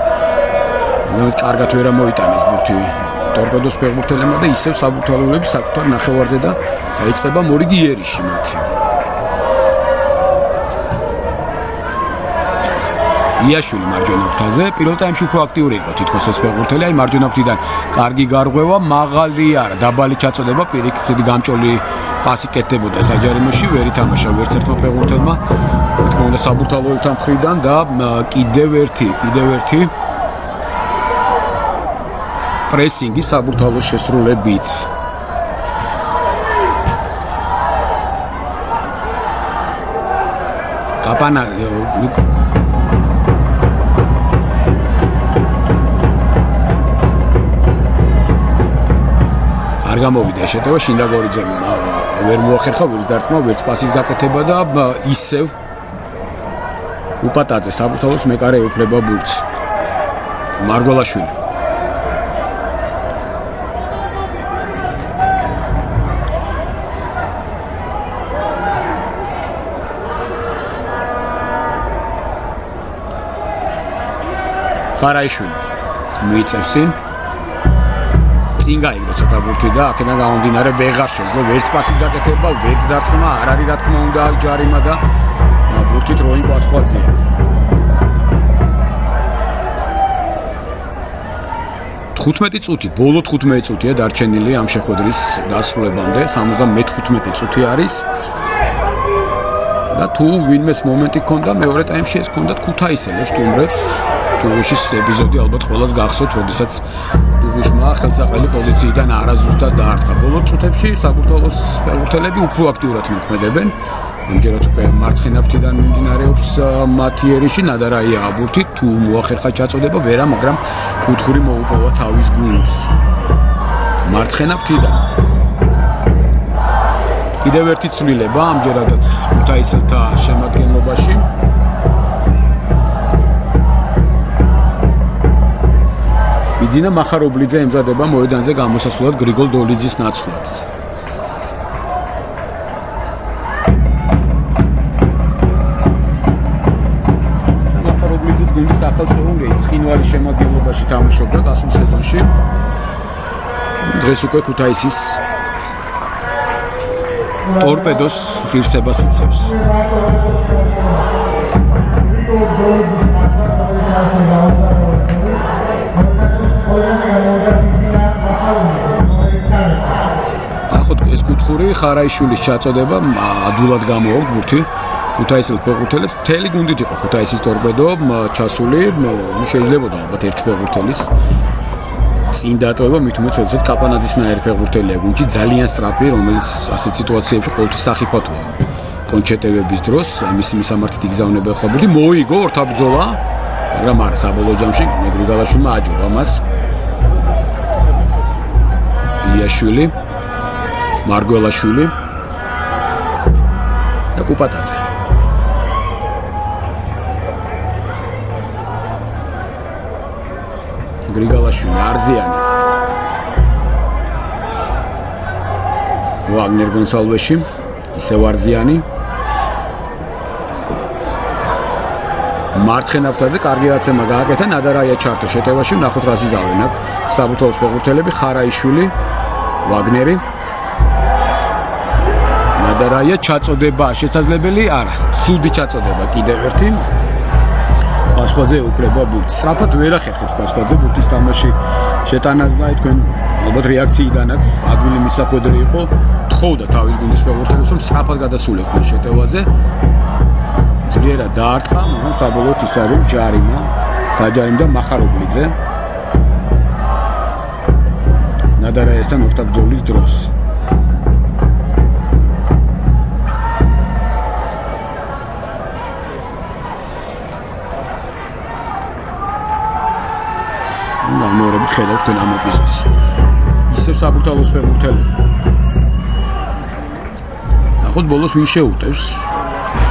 რომელიც კარგად ვერ ამოიტანეს ბურთი ტორპედოს ფეხბურთელებმა და ისევ საბურთალოები საკუთარ ნახევარზე და დაიწყება მორიგი იერიში მათი. იაშვილი მარჯვენა ფრთაზე პირველ ტაიმში უფრო აქტიური იყო თითქოს ეს ფეხბურთელი აი მარჯვენა ფრთიდან კარგი გარღვევა მაღალი არა დაბალი ჩაწოდება პირიქით გამჭოლი პასი კეთდებოდა საჯარიმოში ვერ ითამაშა ვერც ერთმა ფეხბურთელმა რა თქმა უნდა საბურთალოებთან მხრიდან და კიდევ ერთი პრესინგი საბურთალოს შესრულებით. კაპანა არ გამოვიდა შეტევა შინდაგორიძემ ვერ მოახერხა ვერც დარტყმა ვერც პასის გაკეთება და ისევ უპატაძე საბურთალოს მეკარე ეუფლება ბურთს. მარგველაშვილი ხარაიშვილი მიიწევს წინ გაიგო ცოტა ბურთი და აქედან გამომდინარე ვეღარ შეძლო ვერც პასის გაკეთება ვერც დარტყმა არ არის რა თქმა უნდა ჯარიმა და ბურთით როინ კვასხვაძეა წუთი ბოლო 15 წუთია დარჩენილი ამ შეხვედრის დასრულებამდე 75 წუთი არის და თუ ვინმეს მომენტი ჰქონდა მეორე ტაიმში ეს ჰქონდათ ქუთაისელებს სტუმრებს დუღუშის ეპიზოდი ალბათ ყველას გახსოვთ, როდესაც დუღუშმა ხელსაყრელი პოზიციიდან არაზუსტად დაარტყა. ბოლო წუთებში საბურთალოს ფეხბურთელები უფრო აქტიურად მოქმედებენ. ამჯერად უკვე მარცხენა ფრთიდან მიმდინარეობს მათი იერიში, ნადარაია ბურთი თუ მოახერხა ჩაწოდება ვერა, მაგრამ კუთხური მოუპოვა თავის გუნდს. მარცხენა ფრთიდან კიდევ ერთი ცვლილება ამჯერადაც ქუთაისელთა შემადგენლობაში. იძინა მახარობლიძე ემზადება მოედანზე გამოსასვლელად გრიგოლ დოლიძის ნაცვლად. ბრინვალის შემადგენლობაში თამაშობდა გასულ სეზონში. დღეს უკვე ქუთაისის ტორპედოს ღირსებას იცავს. ახოთ ეს კუთხური ხარაიშვილის ჩაწოდება ადვილად გამოაქვს ბურთი ქუთაისის ფეხბურთელებს. მთელი გუნდით იყო ქუთაისის ტორპედო ჩასული, შეიძლებოდა ალბათ ერთ ფეხბურთელის წინ დატოვება, მით უმეტეს როდესაც კაპანაძისნაირი ფეხბურთელია გუნდში, ძალიან სწრაფი, რომელიც ასეთ სიტუაციებში ყოველთვის სახიფათოა. კონჩეტევების დროს მისი მისამართით იგზავნება ხლაბუდი, მოიგო ორთაბრძოლა, მაგრამ არა საბოლოო ჯამში მეგრიგალაშვილმა აჯობა მას. იაშვილი, მარგველაშვილი და კუპატაძე. გრიგალაშვილი, არზიანი. ვაგნერ გონსალვეში, ისევ არზიანი. მარცხენა ფრთაზე კარგი აცემა გააკეთა ნადარაია ჩარტო შეტევაში, ნახოთ რა ზიზავენ აქ საბურთალოს ფეხბურთელები, ხარაიშვილი, ვაგნერი. ნადარაია ჩაწოდება შესაძლებელი არა, ცუდი ჩაწოდება კიდევ ერთი. პასხვაძე უკრება ბურთს. სწრაფად ვერ ახერხებს პასხვაძე ბურთის თამაში შეტანას და თქვენ ალბათ რეაქციიდანაც ადვილი მისახვედრი იყო. თხოვდა თავის გუნდის ფეხბურთელებს რომ სწრაფად გადასულიყვნენ შეტევაზე. ძლიერად დაარტყა, მაგრამ საბოლოოდ ის არის ჯარიმა, საჯარიმდა მახარობლიძე. ნადარაიასთან ორთაბრძოლის დროს. ამორებით ხედავთ თქვენ ამ ეპიზოდს. ისევ საბურთალოს ფეხბურთელები. ნახოთ ბოლოს ვინ შეუტევს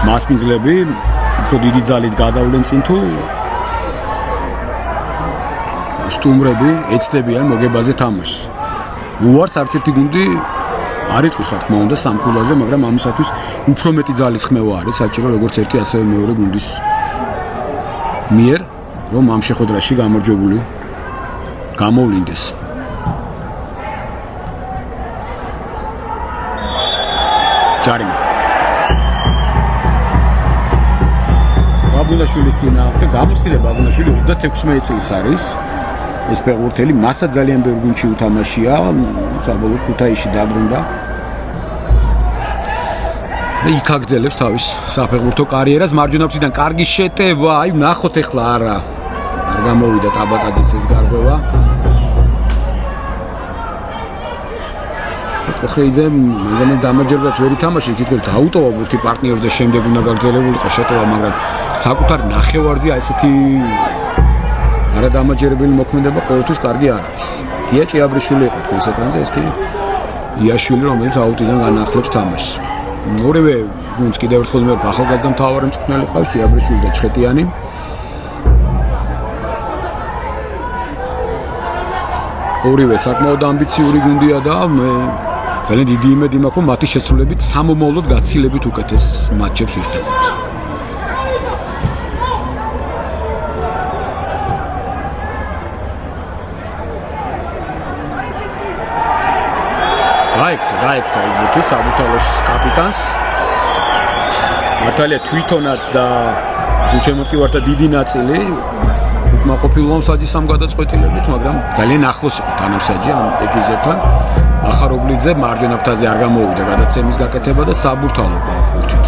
მასპინძლები, უფრო დიდი ძალით გადავლენ წინ თუ სტუმრები ეცდებიან მოგებაზე თამაშს. უარს არც ერთი გუნდი არ იტყვის რა თქმა უნდა სამქულაზე, მაგრამ ამისათვის უფრო მეტი ძალის ხმევა არის საჭირო როგორც ერთი ასევე მეორე გუნდის მიერ, რომ ამ შეხვედრაში გამარჯვებული გამოვლინდეს. ჯარიმა. ბაბუნაშვილის წინააღმდეგ გამოცდილება ბაბუნაშვილი 36 წლის არის. ეს ფეხბურთელი მასაც ძალიან ბევრ გუნდში უთამაშია, საბოლოოდ ქუთაისში დაბრუნდა. და იქ აგრძელებს თავის საფეხბურთო კარიერას. მარჯვენა ფრთიდან კარგი შეტევა, აი ნახოთ ეხლა არა გამოვიდა ტაბატაძის ეს გარღვევა. ხეიძე მეზამე დამაჯერებლად ვერ ითამაშა, თითქოს დაუტოვა ბურთი პარტნიორს და შემდეგ უნდა გაგრძელებულიყო შეტევა, მაგრამ საკუთარ ნახევარზე ესეთი არადამაჯერებელი მოქმედება ყოველთვის კარგი არ არის. გია ჭიაბრიშვილი იყო თქვენს ეკრანზე, ეს კი იაშვილი, რომელიც აუტიდან განახლებს თამაშს. ორივე გუნდს კიდევ ერთხელ მე ახალგაზრდა მთავარი მწვრთნელი ყავს, ჭიაბრიშვილი და ჩხეტიანი. ორივე საკმაოდ ამბიციური გუნდია და მე ძალიან დიდი იმედი მაქვს, რომ მათი შესრულებით სამომავლოდ გაცილებით უკეთეს მატჩებს ვიხილავთ. გაიქცა იბურთი საბურთალოს კაპიტანს. მართალია თვითონაც და უჩემოტკივართა დიდი ნაწილი უკმაყოფილოა საჯისამ გადაწყვეტილებით, მაგრამ ძალიან ახლოს იყო თანამსაჯი ამ ეპიზოდთან. მახარობლიძე მარჯვენა ფრთაზე არ გამოვიდა გადაცემის გაკეთება და საბურთალო ბურთით.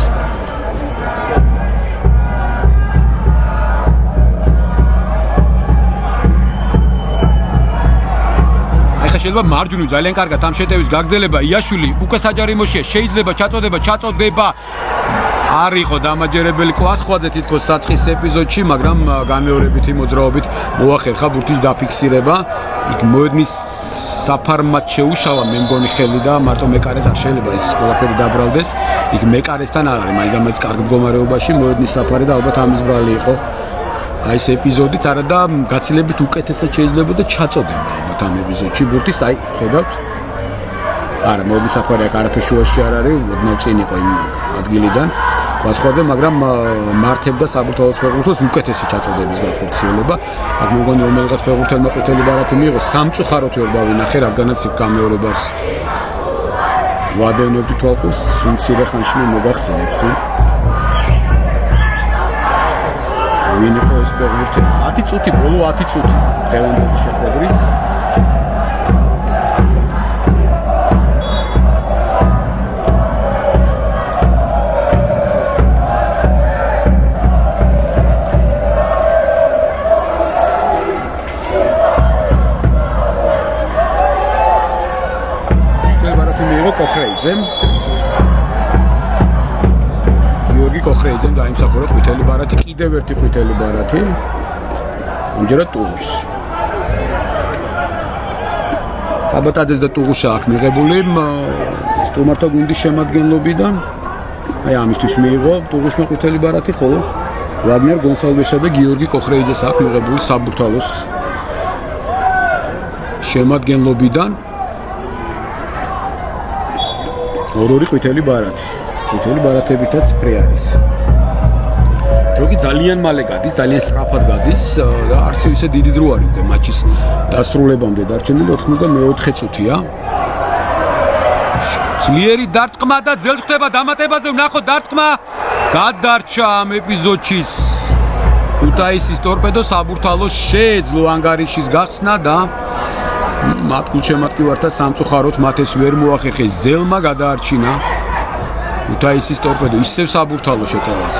შეიძლება მარჯვნივ ძალიან კარგად ამ შეტევის გაგრძელება. იაშვილი უკვე საჯარიმოშია, შეიძლება ჩაწოდება არ იყო დამაჯერებელი კვასხვაძე თითქოს საწყის ეპიზოდში, მაგრამ გამეორებითი მოძრაობით მოახერხა ბურთის დაფიქსირება. იქ მოედნის საფარმად შეუშალა მე მგონი ხელი და მარტო მეკარეს არ შეიძლება ეს ყველაფერი დაბრალდეს. იქ მეკარესთან არ არის, მაინც კარგ მდგომარეობაში მოედნის საფარი და ალბათ ამის ბრალი იყო. აი ეს ეპიზოდიც არა და გაცილებით უკეთესად შეიძლება და ჩაწოდება ალბათ ამ ეპიზოდში ბურთის, აი ხედავთ. არა, მოედნის საფარი აქ არაფერ შუაში არ არის, ოდნავ წინ იყო იმ ადგილიდან. გასხვაძე, მაგრამ მართებდა საბურთალოს ფეხბურთელს უკეთესი ჩაწოდების გახორციელება. აქ მოგონი რომელიღაც ფეხბურთელმა ყვითელი ბარათი მიიღო, სამწუხაროდ ვერ დავინახე, რადგანაც იქ გამეორებას ვადევნებდი თვალყურს, მცირე ხანში მოგახსენებთ თუ ვინ იყო ეს ფეხბურთელი? 10 წუთი, ბოლო 10 წუთი დღევანდელი შეხვედრის. კოხრეიძემ გიორგი კოხრეიძემ დაიმსახურა ყვითელი ბარათი, კიდევ ერთი ყვითელი ბარათი ამჯერად ტუღუშს. აბატაძეს და ტუღუშა აქვს მიღებული სტუმართა გუნდის შემადგენლობიდან. აი ამისთვის მიიღო ტუღუშმა ყვითელი ბარათი, ხოლო ვლადიმერ გონსალვესსა და გიორგი კოხრეიძეს აქვს მიღებული საბურთალოს შემადგენლობიდან. ორი ყვითელი ბარათი. ყვითელი ბარათებითაც ფრი არის. დროგი ძალიან მალე გადის, ძალიან სწრაფად გადის და არც ისე დიდი დრო არის უკვე მატჩის დასრულებამდე დარჩენილი 94 წუთია. ძლიერი დარტყმა და ძელს ხდება დამატებაზე, ვნახოთ დარტყმა. გადარჩა ამ ეპიზოდშიც ქუთაისის ტორპედო საბურთალოს შეეძლო ანგარიშის გახსნა და მათ გულშემატკივართა სამწუხაროდ მათ ეს ვერ მოახერხეს. ზელმა გადაარჩინა ქუთაისის ტორპედო ისევ საბურთალო შეტევას.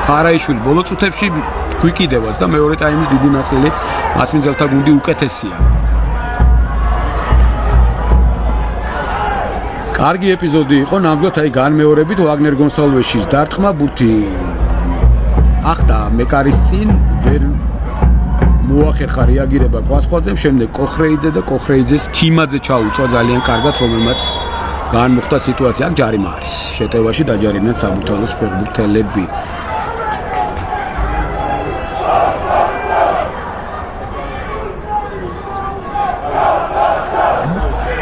ხარაიშვილი ბოლო წუთებში გვიკიდევაც და მეორე ტაიმის დიდი ნაწილი მასმინძელთა გუნდი უკეთესია. კარგი ეპიზოდი იყო, ნამდვილად აი განმეორებით ვაგნერ გონსალვესის დარტყმა ბურთი ახდა მეკარის წინ ვერ მოახერხა რეაგირება კვასხვაძემ, შემდეგ კოხრეიძე და კოხრეიძეს ქიმაძე ჩაუწვა ძალიან კარგად, რომელმაც განმოხდა სიტუაცია. აქ ჯარიმა არის. შეტევაში დაჯარიმდნენ საბურთალოს ფეხბურთელები.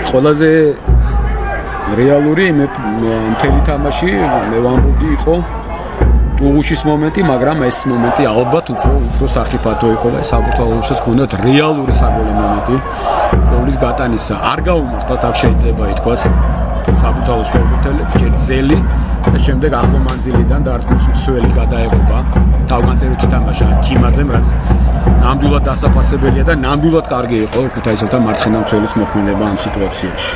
ყველაზე რეალური მთელი თამაში მე ვამბობდი იყო ტუღუშის მომენტი, მაგრამ ეს მომენტი ალბათ უფრო სახიფათო იყო და საბურთალოებსაც ჰქონდათ რეალური საგოლე მომენტი გოლის გატანისა. არ გაუმართლათ, აქ შეიძლება ითქვას საბურთალოს ფეხბურთელებს ჯერ ძელი და შემდეგ ახლო მანძილიდან დარტყმის მსველი გადაეღობა. თავგანწირებით თამაშა ქიმაძემ, რაც ნამდვილად დასაფასებელია და ნამდვილად კარგი იყო ქუთაისელთა მარცხენა მცველის მოქმედება ამ სიტუაციაში.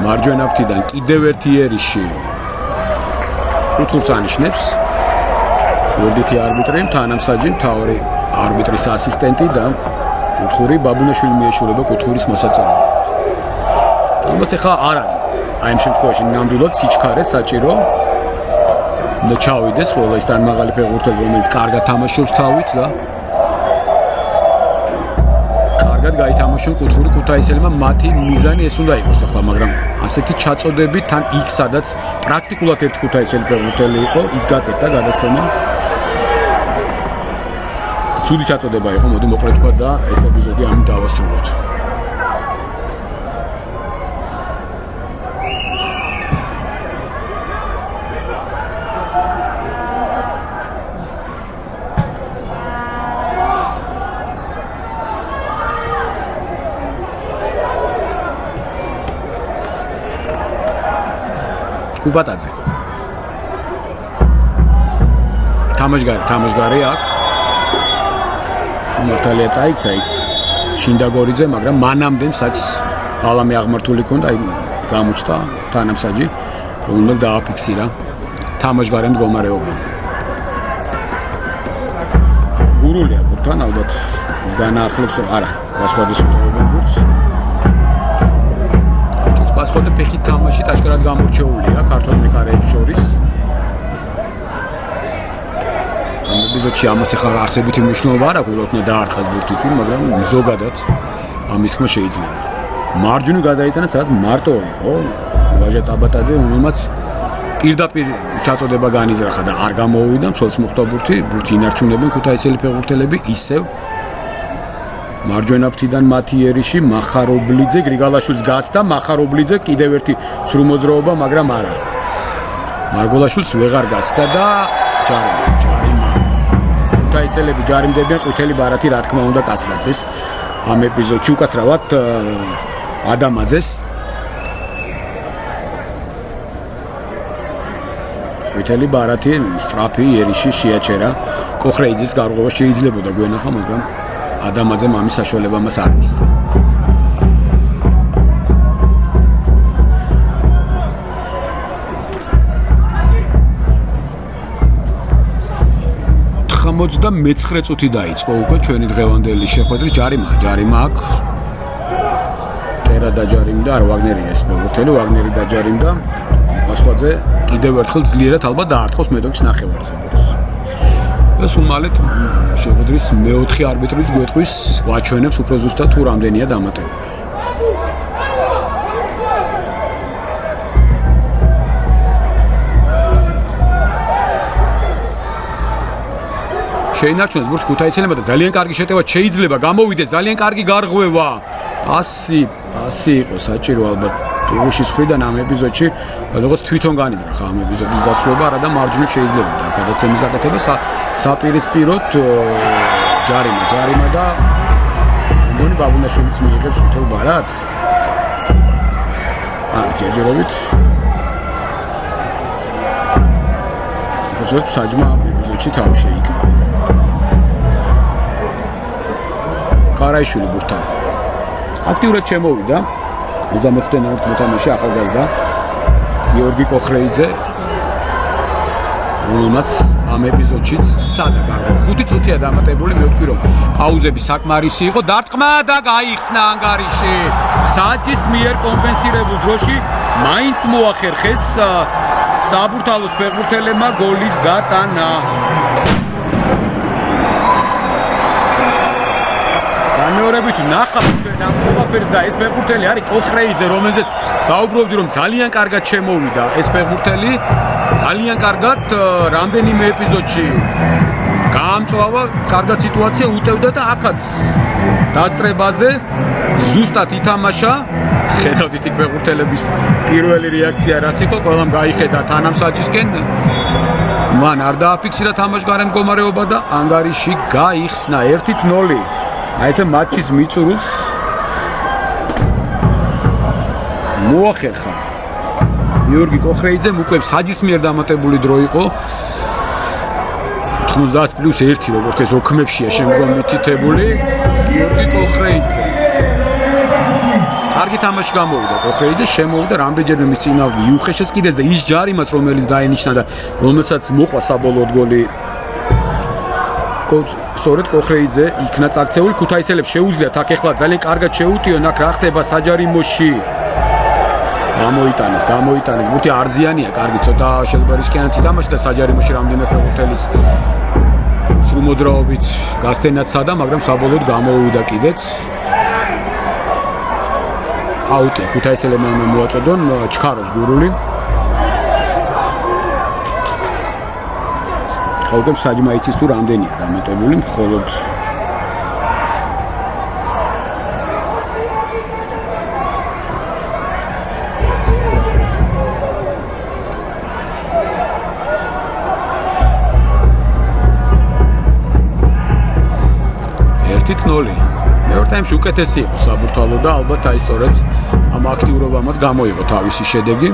მარჯვენა ფრთიდან კიდევ ერთი ერიში კუთხურს ანიშნებს ვერდითი არბიტრი, თანამსაჯი, მთავარი არბიტრის ასისტენტი და კუთხური ბაბუნაშვილი მიეშურება კუთხურის მოსაწონებლად. ალბათ ახლა არ არის აი ამ შემთხვევაში ნამდვილად სიჩქარე საჭირო და ჩავიდეს ყველა ის თანმაღალი ფეხბურთელი, რომელიც კარგად თამაშობს თავით და კარგად გაითამაშონ კუთხური ქუთაისელებმა. მათი მიზანი ეს უნდა იყოს ახლა, მაგრამ ასეთი ჩაწოდები თან იქ სადაც პრაქტიკულად ერთ ქუთაისელი ფეხბურთელი იყო, იქ გაკეთდა გადაცემა. ცუდი ჩაწოდება იყო, მოდი მოკლედ ვთქვა და ეს ეპიზოდი ამით დავასრულოთ. კუბატაძე თამაშგარი აქ მართალია წაიქცა იქ შინდაგორიძე, მაგრამ მანამდე საც ალამი აღმართული ქონდა, აი გამოჩნდა თანამსაჯი, რომელმაც დააფიქსირა თამაშგარე მდგომარეობა. გურულია ბურთთან, ალბათ ის განაახლებს, არა, გასხვაძეს უტოვებენ ბურთს. გასხვაძე ფეხით თამაშით აშკარად გამორჩეულია ქართულ მეკარეებს შორის. ეპიზოდში ამას ახლა არსებითი მნიშვნელობა არ აქვს, უბრალოდ დაარტყას ბურთი წინ, მაგრამ ზოგადად ამის თქმა შეიძლება. მარჯვნივ გადაიტანა, სადაც მარტო იყო ვაჟა ტაბატაძე, რომელმაც პირდაპირ ჩაწოდება განიზრახა და არ გამოუვიდა, მცველს მოხვდა ბურთი ინარჩუნებენ ქუთაისელი ფეხბურთელები ისევ მარჯვენა ფრთიდან მათი ერიში მახარობლიძე გრიგალაშვილს გასდა მახარობლიძე კიდევ ერთი სრულ მოძრაობა მაგრამ არა მარგოლაშვილს ვეღარ გასდა და ჯარიმა ქუთაისელები ჯარიმდებიან ყვითელი ბარათი რა თქმა უნდა კასრაძეს ამ ეპიზოდში უკაცრავად ადამაძეს ყვითელი ბარათი სწრაფი ერიში შეაჩერა კოხრეიძის გარღვევა შეიძლებოდა გვენახა მაგრამ ადამიანზე მამის საშუალება მას არ მისცა. ხმოძდა მე-9 წუთი დაიწყო უკვე ჩვენი დღევანდელი შეხვედრა ჯარიმა აქვს. ტერა დაჯარიმდა, არ ვაგნერია ეს ფეხბურთელი, ვაგნერი დაჯარიმდა. მასხვაძე კიდევ ერთხელ ძლიერად ალბათ დაარტყოს მედოქის ნახევარზე. ეს უმალეთ შეხვედრის მე-4 არბიტრიც გვეტყვის გვაჩვენებს უფრო ზუსტად თუ რამდენია დამატებული. შეინარჩუნეს ბურთს ქუთაისელებმა და ძალიან კარგი შეტევა შეიძლება გამოვიდეს ძალიან კარგი გარღვევა. პასი იყო საჭირო ალბათ პიგუშის მხრიდან ამ ეპიზოდში როგორც თვითონ განიზრახა ამ ეპიზოდის დასრულება არა და მარჯვნივ შეიძლებოდა გადაცემის გაკეთება საპირისპიროდ ჯარიმა და მგონი ბაბუნაშვილიც მიიღებს ხუთელ ბარათს ჯერჯერობით ეპიზოდ საჯმა ამ ეპიზოდში თავი შეიკრიბა ქარაიშვილი ბურთთან აქტიურად შემოვიდა 25 ნომერი მოთამაშე ახალგაზრდა გიორგი კოხრეიძე რომელმაც ამ ეპიზოდშიც სადა გარღვევა 5 წუთია დამატებული მე ვთქვი რომ პაუზები საკმარისი იყო დარტყმა და გაიხსნა ანგარიში საჯის მიერ კომპენსირებულ დროში მაინც მოახერხეს საბურთალოს ფეხბურთელებმა გოლის გატანა განმეორებით ნახავთ ჩვენ ამ ყველაფერს და ეს ფეხბურთელი არის კოხრეიძე რომელზეც საუბრობდი რომ ძალიან კარგად შემოვიდა ეს ფეხბურთელი ძალიან კარგად რამდენიმე ეპიზოდში გაამწვავა კარგად სიტუაცია უტევდა და აქაც დასწრებაზე ზუსტად ითამაშა ხედავთ იქ ფეხბურთელების პირველი რეაქცია რაც იყო ყველამ გაიხედა თანამსაჯისკენ მან არ დააფიქსირა თამაშგარეთ მდგომარეობა და ანგარიში გაიხსნა 1-0 აი ესე მატჩის მიწურულს მოახერხა გიორგი კოხრეიძემ უკვე საჯის მიერ დამატებული დრო იყო 90+1 როგორც ეს ოქმებშია შემდგომ მითითებული გიორგი კოხრეიძე კარგი თამაში გამოვიდა კოხრეიძე შემოვიდა რამდენჯერმე მის წინააღმდეგ იუხეშეს კიდეც და ის ჯარიმაც რომელიც დაენიშნა და რომელსაც მოყვა საბოლოოდ გოლი სწორედ კოხრეიძე იქნა წაქცეული ქუთაისელებს შეუძლიათ აქ ეხლა ძალიან კარგად შეუტიონ აქ რა ხდება საჯარიმოში გამოიტანეს ბურთი არზიანია კარგი ცოტა შეიძლება რისკიანად ითამაშა და საჯარიმოში რამდენიმე ფეხბურთელის სრულ მოძრაობით გასცენაც სადა მაგრამ საბოლოოდ გამოუვიდა კიდეც აუტი ქუთაისელებმა მოაწოდონ ჩქაროს გურული ხოლმე საჯმა იცის თუ რამდენია დამატებული მხოლოდ მეორე ტაიმში უკეთესი იყო საბურთალო და ალბათ აი სწორედ ამ აქტიურობამაც გამოიღო თავისი შედეგი.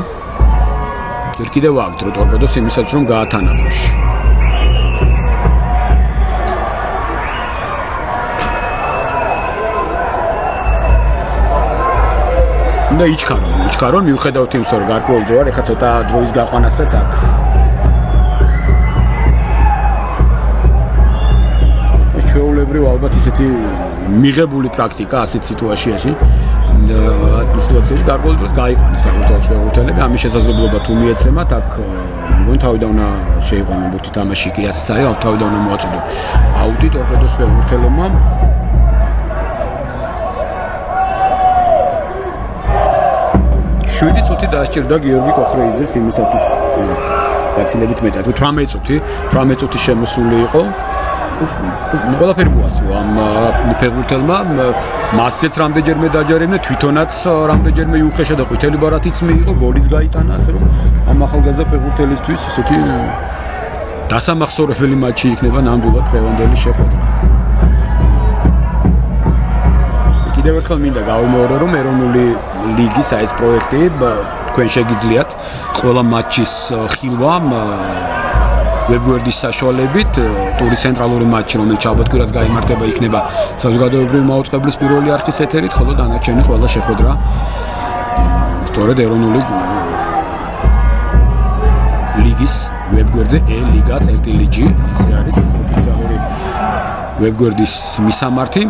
ჯერ კიდევ აქვს დრო ტორპედოს იმისაც რომ გაათანაბროს. და იჩქარონ მიუხედავად იმისა რომ გარკვეული დრო არ ეხლა ცოტა დროის გაყვანასაც აქვს. ჩვეულებრივ ალბათ ისეთი მიღებული პრაქტიკა ასეთ სიტუაციაში გარკვეულ დროს გაიყვანეს საქართველოს ფეხბურთელები ამის შესაძლებლობა თუ მიეცემათ აქ მგონი თავიდან უნდა შეიყვანონ ბურთი თამაში კი ასეც არის თავიდან უნდა მოაწოდონ აუტი ტორპედოს ფეხბურთელებმა 7 წუთი დასჭირდა გიორგი კოხრეიძეს იმისათვის გაცილებით მეტად 18 წუთი შემოსული იყო ყველაფერი მოასწრო ამ ფეხბურთელმა მასეც რამდენჯერმე დაჯერებდნენ თვითონაც რამდენჯერმე იუხეშა და ყვითელი ბარათიც მიიღო გოლიც გაიტანა ასე რომ ამ ახალგაზრდა ფეხბურთელისთვის ისეთი დასამახსოვრებელი მატჩი იქნება ნამდვილად დღევანდელი შეხვედრა კიდევ ერთხელ მინდა გავიმეორო რომ ეროვნული ლიგის ეს პროექტი თქვენ შეგიძლიათ ყველა მატჩის ხილვა ვებგვერდის საშუალებით ტურის ცენტრალური მატჩი რომელიც შაბათ-კვირას გაიმართება იქნება საზოგადოებრივი მაუწყებლის პირველი არხის ეთერით ხოლო დანარჩენი ყველა შეხვედრა სწორედ ეროვნული ლიგის ვებგვერდზე E-Liga.gi ესე არის ოფიციალური ვებგვერდის მისამართი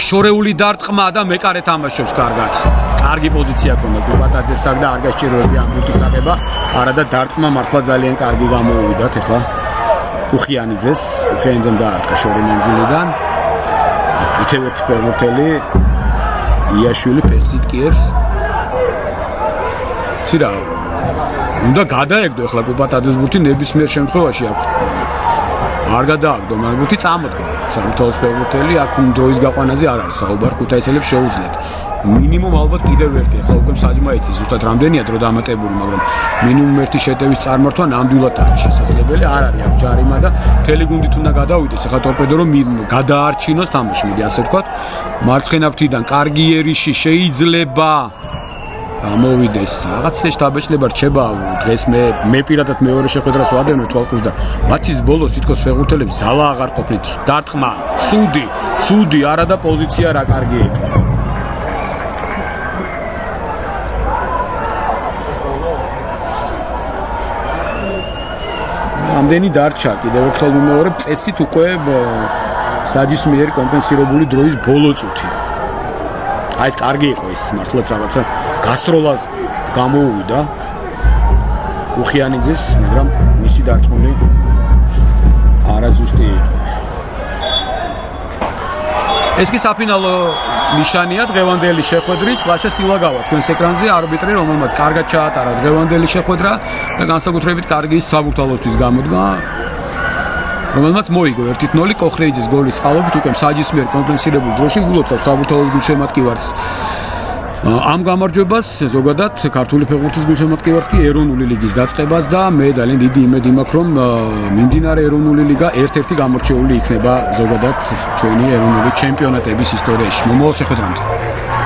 შორეული დარტყმა და მეკარე თამაშობს კარგად. კარგი პოზიცია ქონდა გუბატაძეს და არ გასჭიროებია ამ ბურთის აღება. არადა დარტყმა მართლა ძალიან კარგი გამოუვიდათ ახლა. უხიანიძემ დაარტყა შორი მანძილიდან. კიდევ ერთი ფეხბურთელი იაშვილი ფეხსით კიერს. ცირა უნდა გადაეგდო ახლა გუბატაძეს ბურთი ნებისმიერ შემთხვევაში აქვს. არ გადააგდო, მაგრამ ბურთი წამოდგა. სამთავროს ფეხბურთელი აქ დროის გაყვანაზე არ არის საუბარ, ქუთაისელებს შეუძლიათ. მინიმუმ ალბათ კიდევ ერთი, ახლა უკვე საჯმა იცის ზუსტად რამდენია დრო დამატებული, მაგრამ მინიმუმ ერთი შეტევის წარმართვა ნამდვილად არის შესაძლებელი. არ არის აქ ჯარიმა და მთელი გუნდით უნდა გადავიდეს. ახლა ტორპედო რომ გადაარჩინოს თამაში, მიდი ასე ვთქვათ. მარცხენა ფრთიდან კარგი ერიში შეიძლება მოვიდეს რაღაც ეს შტაბეჭდება რჩება დღეს მე პირადად მეორე შეხვედრას ვადევნე თვალყურს და მატჩის ბოლოს თითქოს ფეხბურთელებს ზალა აღარ ყოფნით დარტყმა ცუდი არა და პოზიცია რა კარგი ეკა ამდენი დარჩა კიდევ ერთხელ ვიმეორებ წესით უკვე საჯის მიერ კომპენსირებული დროის ბოლო წუთი აი ეს კარგი იყო ეს მართლაც რაღაცა გასროლას გამოუვიდა უხიანიძეს, მაგრამ მისი დარტყმული არაზუსტი იყო. ეს კი საფინალო ნიშანია დღევანდელი შეხვედრის. ლაშა სილაგავა თქვენს ეკრანზე არბიტრი, რომელმაც კარგად ჩაატარა დღევანდელი შეხვედრა და განსაკუთრებით კარგი საბურთალოსთვის გამოდგა. რომელმაც მოიგო 1-0 კოხრეიძის გოლის წყალობით უკვე საჯის მიერ კომპენსირებულ დროში გულოცავს საბურთალოს გულშემატკივარს. ამ გამარჯვებას ზოგადად ქართული ფეხბურთის გულშემატკივარს კი ეროვნული ლიგის დაწყებას და მე ძალიან დიდი იმედი მაქვს რომ მიმდინარე ეროვნული ლიგა ერთ-ერთი გამორჩეული იქნება ზოგადად ჩვენი ეროვნული ჩემპიონატების ისტორიაში. მომავალ შეხვედრამდე